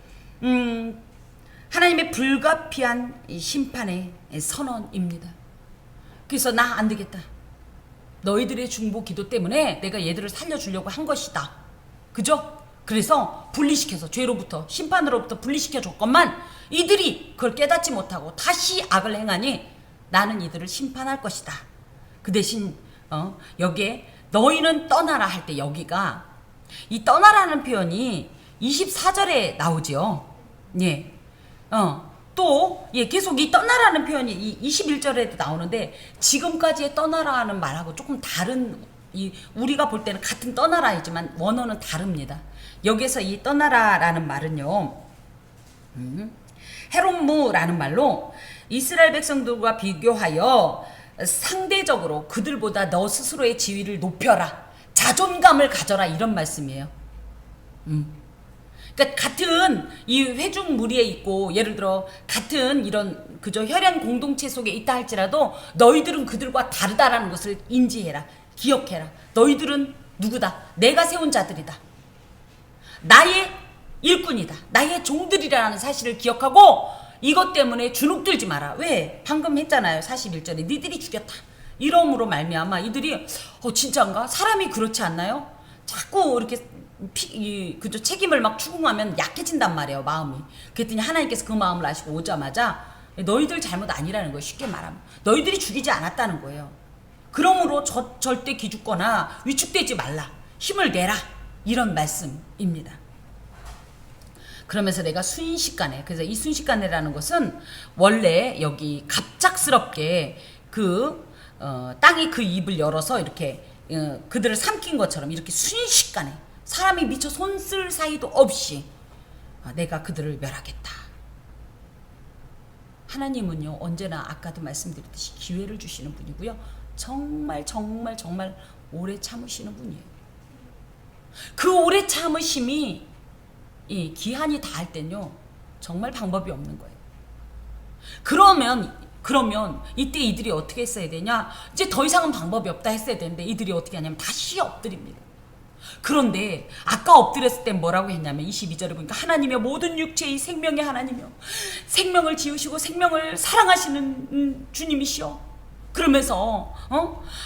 Speaker 1: 하나님의 불가피한 심판의 선언입니다. 그래서 나 안 되겠다. 너희들의 중보 기도 때문에 내가 얘들을 살려주려고 한 것이다. 그죠? 그래서 분리시켜서 죄로부터 심판으로부터 분리시켜 줬건만 이들이 그걸 깨닫지 못하고 다시 악을 행하니 나는 이들을 심판할 것이다. 그 대신 여기에 너희는 떠나라 할 때 여기가 이 떠나라는 표현이 24절에 나오죠. 예. 계속 이 떠나라는 표현이 이 21절에도 나오는데 지금까지의 떠나라는 말하고 조금 다른 우리가 볼 때는 같은 떠나라이지만 원어는 다릅니다. 여기서 이 떠나라라는 말은요. 헤롬무라는 말로 이스라엘 백성들과 비교하여 상대적으로 그들보다 너 스스로의 지위를 높여라. 자존감을 가져라 이런 말씀이에요. 그러니까 같은 이 회중 무리에 있고 예를 들어 같은 이런 그저 혈연 공동체 속에 있다 할지라도 너희들은 그들과 다르다라는 것을 인지해라. 기억해라. 너희들은 누구다? 내가 세운 자들이다. 나의 일꾼이다. 나의 종들이라는 사실을 기억하고 이것 때문에 주눅들지 마라. 왜? 방금 했잖아요. 41절에 니들이 죽였다. 이러므로 말미암아 이들이 진짜인가? 사람이 그렇지 않나요? 자꾸 이렇게 그저 책임을 막 추궁하면 약해진단 말이에요. 마음이. 그랬더니 하나님께서 그 마음을 아시고 오자마자 너희들 잘못 아니라는 거예요. 쉽게 말하면. 너희들이 죽이지 않았다는 거예요. 그러므로 절대 기죽거나 위축되지 말라. 힘을 내라. 이런 말씀입니다. 그러면서 내가 순식간에 그래서 이 순식간에라는 것은 원래 여기 갑작스럽게 땅이 그 입을 열어서 이렇게 그들을 삼킨 것처럼 이렇게 순식간에 사람이 미처 손 쓸 사이도 없이 내가 그들을 멸하겠다. 하나님은요 언제나 아까도 말씀드렸듯이 기회를 주시는 분이고요. 정말 오래 참으시는 분이에요. 그 오래 참으심이 이 기한이 닿을 땐요 정말 방법이 없는 거예요. 그러면 이때 이들이 어떻게 했어야 되냐? 이제 더 이상은 방법이 없다 했어야 되는데 이들이 어떻게 하냐면 다시 엎드립니다. 그런데 아까 엎드렸을 땐 뭐라고 했냐면 22절에 보니까 하나님의 모든 육체의 생명의 하나님이요 생명을 지으시고 생명을 사랑하시는 주님이시여. 그러면서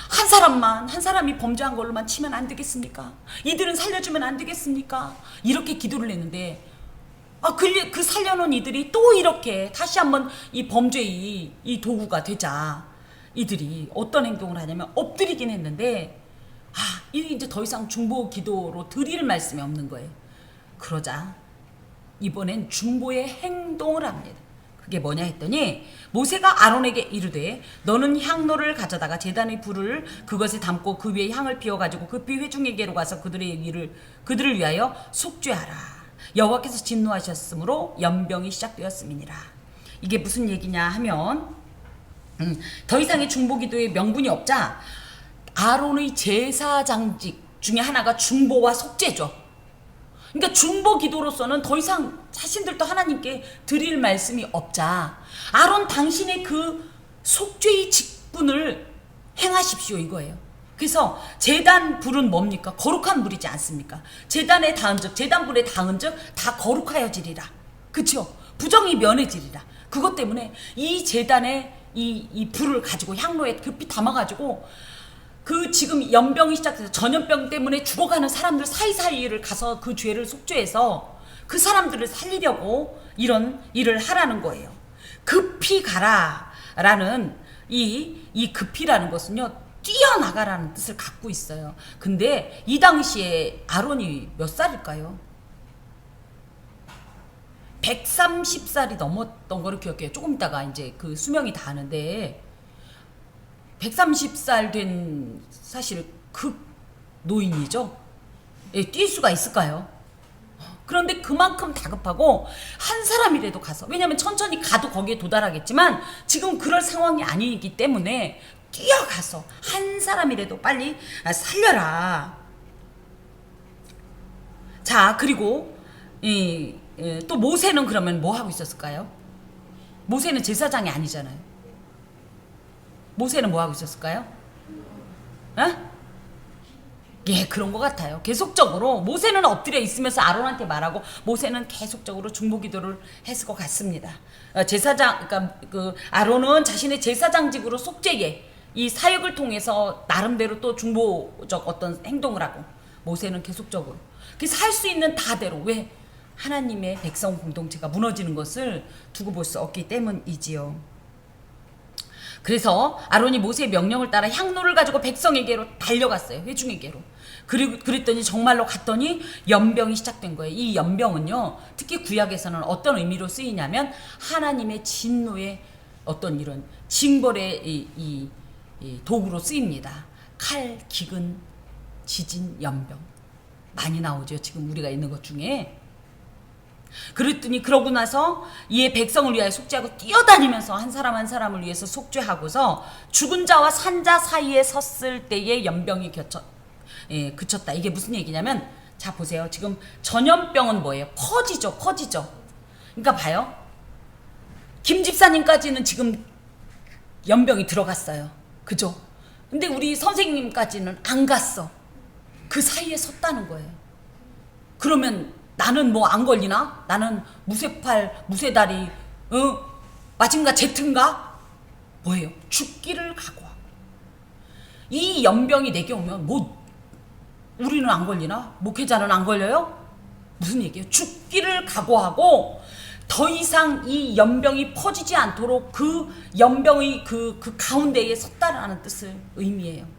Speaker 1: 한 사람이 범죄한 걸로만 치면 안 되겠습니까? 이들은 살려주면 안 되겠습니까? 이렇게 기도를 했는데 그 살려놓은 이들이 또 이렇게 다시 한번 이 범죄의 이 도구가 되자 이들이 어떤 행동을 하냐면 엎드리긴 했는데 이제 더 이상 중보 기도로 드릴 말씀이 없는 거예요. 그러자 이번엔 중보의 행동을 합니다. 그게 뭐냐 했더니 모세가 아론에게 이르되 너는 향로를 가져다가 제단의 불을 그것에 담고 그 위에 향을 피워 가지고 급히 회중에게로 가서 그들을 위하여 속죄하라. 여호와께서 진노하셨으므로 연병이 시작되었음이니라. 이게 무슨 얘기냐 하면 더 이상의 중보기도의 명분이 없자 아론의 제사장직 중에 하나가 중보와 속죄죠. 그러니까 중보기도로서는 더 이상 자신들도 하나님께 드릴 말씀이 없자 아론 당신의 그 속죄의 직분을 행하십시오 이거예요. 그래서 제단 불은 뭡니까? 거룩한 불이지 않습니까? 제단에 닿은즉 제단불에 닿은즉 다 거룩하여지리라. 그쵸? 부정이 면해지리라. 그것 때문에 이 제단에 이 불을 가지고 향로에 급히 담아가지고 그 지금 연병이 시작돼서 전염병 때문에 죽어가는 사람들 사이사이를 가서 그 죄를 속죄해서 그 사람들을 살리려고 이런 일을 하라는 거예요. 급히 가라라는 이 급히라는 것은요 뛰어나가라는 뜻을 갖고 있어요. 근데 이 당시에 아론이 몇 살일까요? 130살이 넘었던 거를 기억해요. 조금 있다가 이제 그 수명이 다하는데 130살 된 사실 그 노인이죠. 예, 뛸 수가 있을까요? 그런데 그만큼 다급하고 한 사람이라도 가서 왜냐하면 천천히 가도 거기에 도달하겠지만 지금 그럴 상황이 아니기 때문에 뛰어가서 한 사람이라도 빨리 살려라. 자 그리고 또 모세는 그러면 뭐 하고 있었을까요? 모세는 제사장이 아니잖아요. 모세는 뭐 하고 있었을까요? 예, 그런 것 같아요. 계속적으로 모세는 엎드려 있으면서 아론한테 말하고 모세는 계속적으로 중보기도를 했을 것 같습니다. 제사장, 그러니까 그 아론은 자신의 제사장직으로 속죄에 이 사역을 통해서 나름대로 또 중보적 어떤 행동을 하고 모세는 계속적으로 그래서 할 수 있는 다대로 왜 하나님의 백성 공동체가 무너지는 것을 두고 볼 수 없기 때문이지요. 그래서 아론이 모세의 명령을 따라 향로를 가지고 백성에게로 달려갔어요. 회중에게로. 그리고 그랬더니 정말로 갔더니 연병이 시작된 거예요. 이 연병은요. 특히 구약에서는 어떤 의미로 쓰이냐면 하나님의 진노의 어떤 이런 징벌의 이 도구로 쓰입니다. 칼, 기근, 지진, 연병. 많이 나오죠. 지금 우리가 있는 것 중에. 그랬더니 그러고 나서 이에 백성을 위하여 속죄하고 뛰어다니면서 한 사람 한 사람을 위해서 속죄하고서 죽은 자와 산 자 사이에 섰을 때에 연병이 그쳤다. 이게 무슨 얘기냐면 자 보세요. 지금 전염병은 뭐예요? 퍼지죠. 그러니까 봐요. 김 집사님까지는 지금 연병이 들어갔어요. 그죠? 근데 우리 선생님까지는 안 갔어. 그 사이에 섰다는 거예요. 그러면 나는 뭐 안 걸리나? 나는 무쇠팔, 무쇠다리, 마징가 제트인가? 뭐예요? 죽기를 각오하고. 이 연병이 내게 오면 뭐 우리는 안 걸리나? 목회자는 안 걸려요? 무슨 얘기예요? 죽기를 각오하고 더 이상 이 연병이 퍼지지 않도록 그 연병의 그 가운데에 섰다라는 뜻을 의미해요.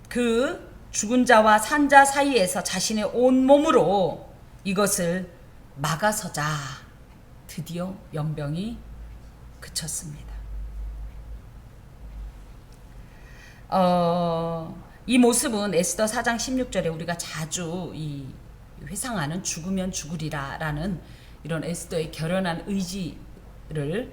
Speaker 1: 그 죽은 자와 산 자 사이에서 자신의 온 몸으로 이것을 막아서자 드디어 연병이 그쳤습니다. 이 모습은 에스더 4장 16절에 우리가 자주 회상하는 죽으면 죽으리라 라는 이런 에스더의 결연한 의지를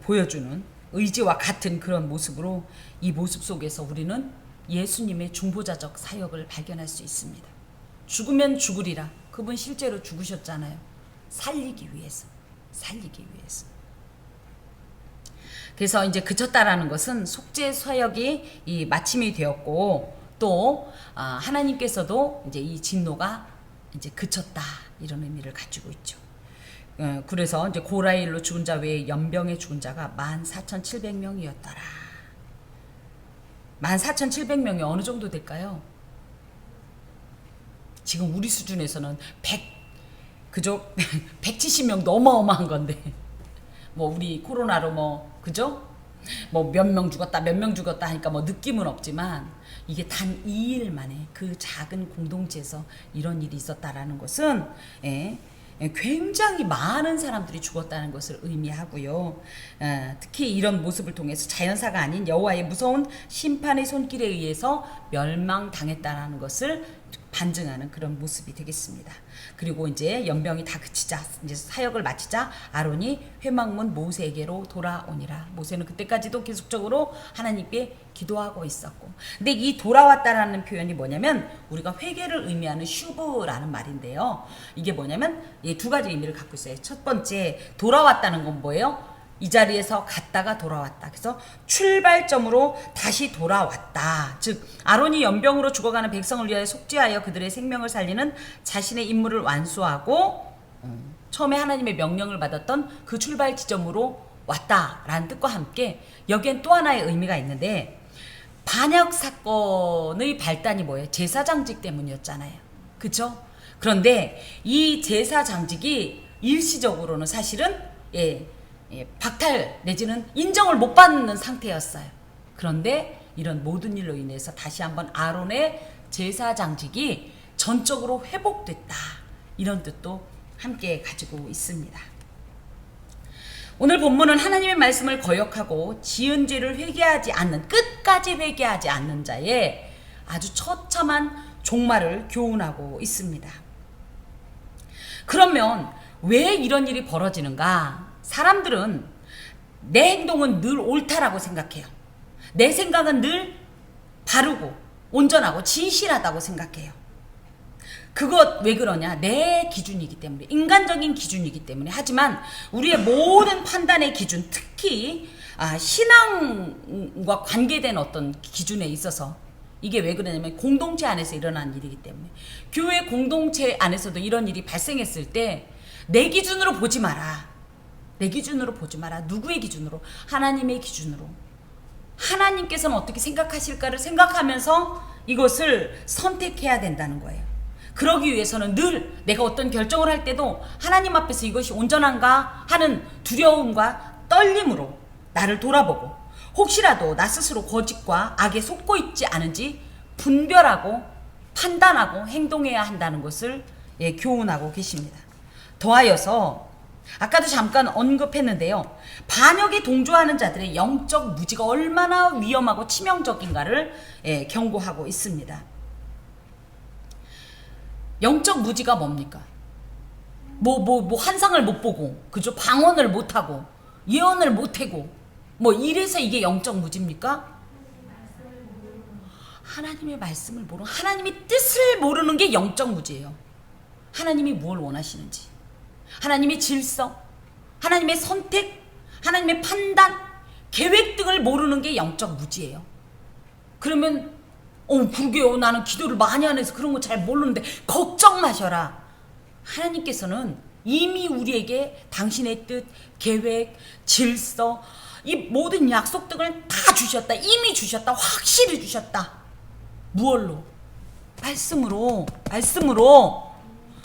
Speaker 1: 보여주는 의지와 같은 그런 모습으로 이 모습 속에서 우리는 예수님의 중보자적 사역을 발견할 수 있습니다. 죽으면 죽으리라. 그분 실제로 죽으셨잖아요. 살리기 위해서. 그래서 이제 그쳤다라는 것은 속죄 사역이 이 마침이 되었고 또 하나님께서도 이제 이 진노가 이제 그쳤다 이런 의미를 가지고 있죠. 그래서 이제 고라일로 죽은 자 외에 연병에 죽은 자가 14,700명이었더라. 14,700명이 어느 정도 될까요? 지금 우리 수준에서는 170명도 어마어마한 건데 뭐 우리 코로나로 뭐 그죠? 뭐 몇 명 죽었다 몇 명 죽었다 하니까 뭐 느낌은 없지만 이게 단 2일 만에 그 작은 공동체에서 이런 일이 있었다라는 것은 굉장히 많은 사람들이 죽었다는 것을 의미하고요. 특히 이런 모습을 통해서 자연사가 아닌 여호와의 무서운 심판의 손길에 의해서 멸망당했다는 것을 반증하는 그런 모습이 되겠습니다. 그리고 이제 연병이 다 그치자 이제 사역을 마치자 아론이 회막문 모세에게로 돌아오니라. 모세는 그때까지도 계속적으로 하나님께 기도하고 있었고, 근데 이 돌아왔다라는 표현이 뭐냐면 우리가 회개를 의미하는 슈브라는 말인데요. 이게 뭐냐면 두 가지 의미를 갖고 있어요. 첫 번째, 돌아왔다는 건 뭐예요? 이 자리에서 갔다가 돌아왔다. 그래서 출발점으로 다시 돌아왔다. 즉 아론이 연병으로 죽어가는 백성을 위하여 속죄하여 그들의 생명을 살리는 자신의 임무를 완수하고 처음에 하나님의 명령을 받았던 그 출발 지점으로 왔다라는 뜻과 함께 여기엔 또 하나의 의미가 있는데, 반역 사건의 발단이 뭐예요? 제사장직 때문이었잖아요. 그렇죠? 그런데 이 제사장직이 일시적으로는 사실은 박탈 내지는 인정을 못 받는 상태였어요. 그런데 이런 모든 일로 인해서 다시 한번 아론의 제사장직이 전적으로 회복됐다. 이런 뜻도 함께 가지고 있습니다. 오늘 본문은 하나님의 말씀을 거역하고 지은 죄를 회개하지 않는, 끝까지 회개하지 않는 자의 아주 처참한 종말을 교훈하고 있습니다. 그러면 왜 이런 일이 벌어지는가? 사람들은 내 행동은 늘 옳다라고 생각해요. 내 생각은 늘 바르고 온전하고 진실하다고 생각해요. 그것 왜 그러냐? 내 기준이기 때문에, 인간적인 기준이기 때문에. 하지만 우리의 모든 판단의 기준, 특히 신앙과 관계된 어떤 기준에 있어서 이게 왜 그러냐면 공동체 안에서 일어난 일이기 때문에, 교회 공동체 안에서도 이런 일이 발생했을 때 내 기준으로 보지 마라. 내 기준으로 보지 마라. 누구의 기준으로? 하나님의 기준으로. 하나님께서는 어떻게 생각하실까를 생각하면서 이것을 선택해야 된다는 거예요. 그러기 위해서는 늘 내가 어떤 결정을 할 때도 하나님 앞에서 이것이 온전한가 하는 두려움과 떨림으로 나를 돌아보고, 혹시라도 나 스스로 거짓과 악에 속고 있지 않은지 분별하고 판단하고 행동해야 한다는 것을 교훈하고 계십니다. 더하여서 아까도 잠깐 언급했는데요. 반역에 동조하는 자들의 영적 무지가 얼마나 위험하고 치명적인가를 경고하고 있습니다. 영적 무지가 뭡니까? 환상을 못 보고, 그죠? 방언을 못 하고, 예언을 못 하고, 이래서 이게 영적 무지입니까? 하나님의 말씀을 모르는, 하나님의 뜻을 모르는 게 영적 무지예요. 하나님이 뭘 원하시는지, 하나님의 질서, 하나님의 선택, 하나님의 판단, 계획 등을 모르는 게 영적 무지예요. 그러면 그러게요. 나는 기도를 많이 안 해서 그런 거 잘 모르는데 걱정 마셔라. 하나님께서는 이미 우리에게 당신의 뜻, 계획, 질서, 이 모든 약속 등을 다 주셨다. 이미 주셨다. 확실히 주셨다. 무얼로? 말씀으로.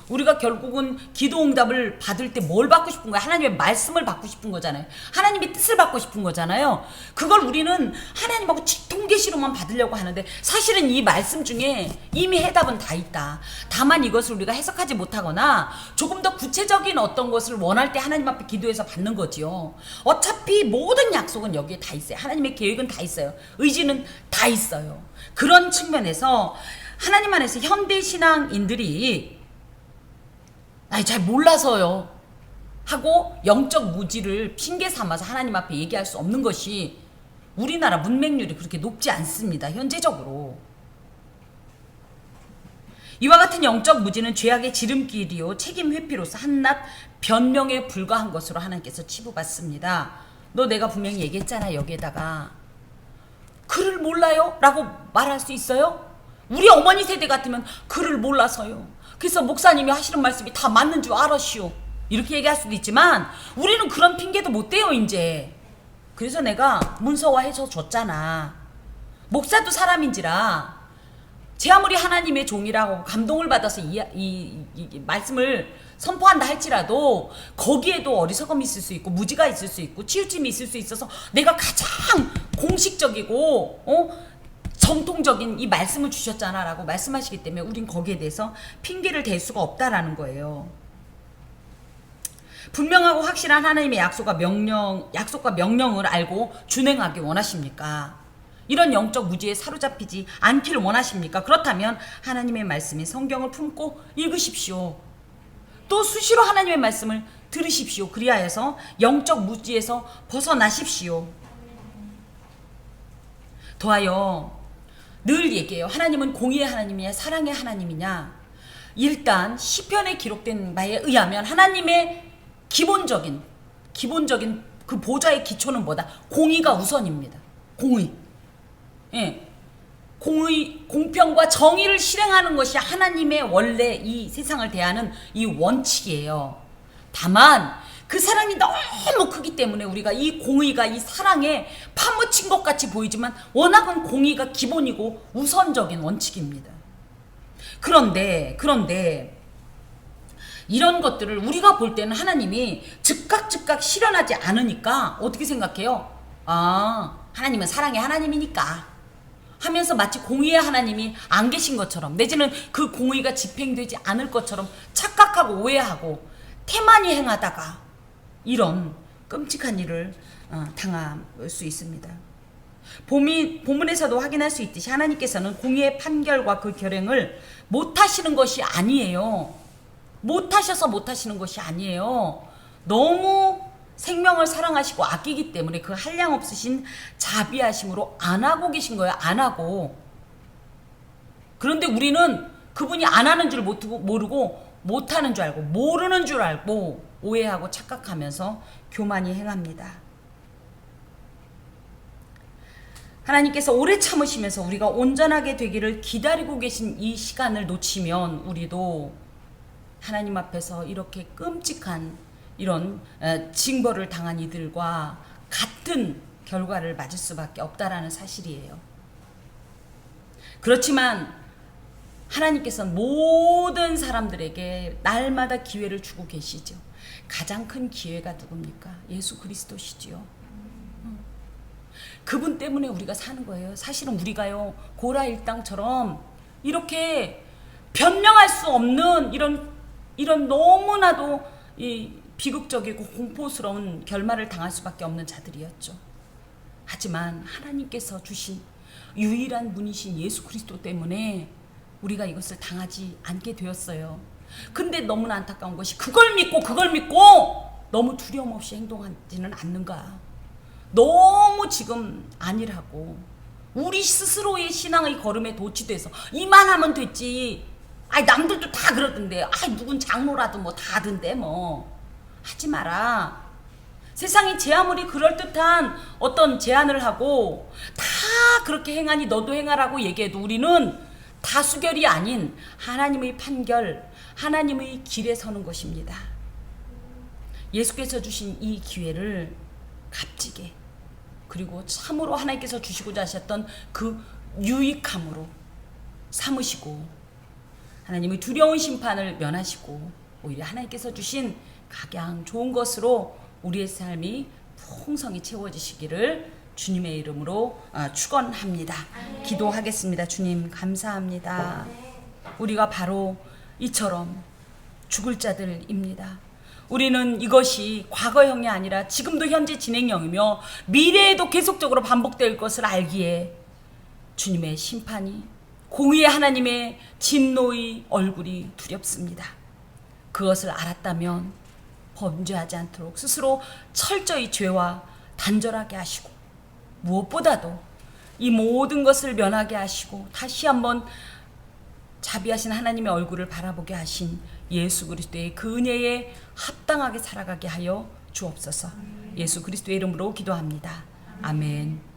Speaker 1: 우리가 결국은 기도 응답을 받을 때 뭘 받고 싶은 거야? 하나님의 말씀을 받고 싶은 거잖아요. 하나님의 뜻을 받고 싶은 거잖아요. 그걸 우리는 하나님하고 직통계시로만 받으려고 하는데 사실은 이 말씀 중에 이미 해답은 다 있다. 다만 이것을 우리가 해석하지 못하거나 조금 더 구체적인 어떤 것을 원할 때 하나님 앞에 기도해서 받는 거지요. 어차피 모든 약속은 여기에 다 있어요. 하나님의 계획은 다 있어요. 의지는 다 있어요. 그런 측면에서 하나님 안에서 현대 신앙인들이 잘 몰라서요 하고 영적 무지를 핑계 삼아서 하나님 앞에 얘기할 수 없는 것이 우리나라 문맹률이 그렇게 높지 않습니다. 현재적으로. 이와 같은 영적 무지는 죄악의 지름길이요 책임 회피로서 한낱 변명에 불과한 것으로 하나님께서 치부받습니다. 너 내가 분명히 얘기했잖아. 여기에다가 글을 몰라요? 라고 말할 수 있어요? 우리 어머니 세대 같으면 글을 몰라서요. 그래서 목사님이 하시는 말씀이 다 맞는 줄 알았시오. 이렇게 얘기할 수도 있지만 우리는 그런 핑계도 못 대요 이제. 그래서 내가 문서화해서 줬잖아. 목사도 사람인지라 제 아무리 하나님의 종이라고 감동을 받아서 이 말씀을 선포한다 할지라도 거기에도 어리석음이 있을 수 있고 무지가 있을 수 있고 치우침이 있을 수 있어서 내가 가장 공식적이고 정통적인 이 말씀을 주셨잖아 라고 말씀하시기 때문에 우린 거기에 대해서 핑계를 댈 수가 없다라는 거예요. 분명하고 확실한 하나님의 약속과 명령을 알고 준행하기 원하십니까? 이런 영적 무지에 사로잡히지 않기를 원하십니까? 그렇다면 하나님의 말씀인 성경을 품고 읽으십시오. 또 수시로 하나님의 말씀을 들으십시오. 그리하여서 영적 무지에서 벗어나십시오. 더하여 늘 얘기해요. 하나님은 공의의 하나님이냐 사랑의 하나님이냐. 일단 시편에 기록된 바에 의하면 하나님의 기본적인 그 보좌의 기초는 뭐다? 공의가 우선입니다. 공의. 예. 공평과 정의를 실행하는 것이 하나님의 원래 이 세상을 대하는 이 원칙이에요. 다만 그 사랑이 너무 크기 때문에 우리가 이 공의가 이 사랑에 파묻힌 것 같이 보이지만 워낙은 공의가 기본이고 우선적인 원칙입니다. 그런데 이런 것들을 우리가 볼 때는 하나님이 즉각 실현하지 않으니까 어떻게 생각해요? 하나님은 사랑의 하나님이니까 하면서 마치 공의의 하나님이 안 계신 것처럼 내지는 그 공의가 집행되지 않을 것처럼 착각하고 오해하고 태만히 행하다가 이런 끔찍한 일을 당할 수 있습니다. 본문에서도 확인할 수 있듯이 하나님께서는 공의의 판결과 그 결행을 못하시는 것이 아니에요. 못하셔서 못하시는 것이 아니에요. 너무 생명을 사랑하시고 아끼기 때문에 그 한량 없으신 자비하심으로 안 하고 계신 거예요. 안 하고. 그런데 우리는 그분이 안 하는 줄 모르고 못하는 줄 알고 모르는 줄 알고 오해하고 착각하면서 교만히 행합니다. 하나님께서 오래 참으시면서 우리가 온전하게 되기를 기다리고 계신 이 시간을 놓치면 우리도 하나님 앞에서 이렇게 끔찍한 이런 징벌을 당한 이들과 같은 결과를 맞을 수밖에 없다라는 사실이에요. 그렇지만 하나님께서는 모든 사람들에게 날마다 기회를 주고 계시죠. 가장 큰 기회가 누굽니까? 예수 그리스도시지요. 그분 때문에 우리가 사는 거예요. 사실은 우리가요 고라 일당처럼 이렇게 변명할 수 없는 이런 너무나도 이 비극적이고 공포스러운 결말을 당할 수밖에 없는 자들이었죠. 하지만 하나님께서 주신 유일한 분이신 예수 그리스도 때문에 우리가 이것을 당하지 않게 되었어요. 근데 너무나 안타까운 것이 그걸 믿고 너무 두려움 없이 행동하지는 않는가. 너무 지금 안일하고 우리 스스로의 신앙의 걸음에 도취돼서 이만하면 됐지. 남들도 다 그러던데. 누군 장로라도 뭐 다 하던데 뭐. 하지 마라. 세상이 제 아무리 그럴듯한 어떤 제안을 하고 다 그렇게 행하니 너도 행하라고 얘기해도 우리는 다수결이 아닌 하나님의 판결, 하나님의 길에 서는 것입니다. 예수께서 주신 이 기회를 값지게 그리고 참으로 하나님께서 주시고자 하셨던 그 유익함으로 삼으시고 하나님의 두려운 심판을 면하시고 오히려 하나님께서 주신 각양 좋은 것으로 우리의 삶이 풍성히 채워지시기를 주님의 이름으로 축원합니다. 기도하겠습니다. 주님 감사합니다. 우리가 바로 이처럼 죽을 자들입니다. 우리는 이것이 과거형이 아니라 지금도 현재 진행형이며 미래에도 계속적으로 반복될 것을 알기에 주님의 심판이 공의의 하나님의 진노의 얼굴이 두렵습니다. 그것을 알았다면 범죄하지 않도록 스스로 철저히 죄와 단절하게 하시고 무엇보다도 이 모든 것을 면하게 하시고 다시 한번 자비하신 하나님의 얼굴을 바라보게 하신 예수 그리스도의 그 은혜에 합당하게 살아가게 하여 주옵소서. 예수 그리스도의 이름으로 기도합니다. 아멘.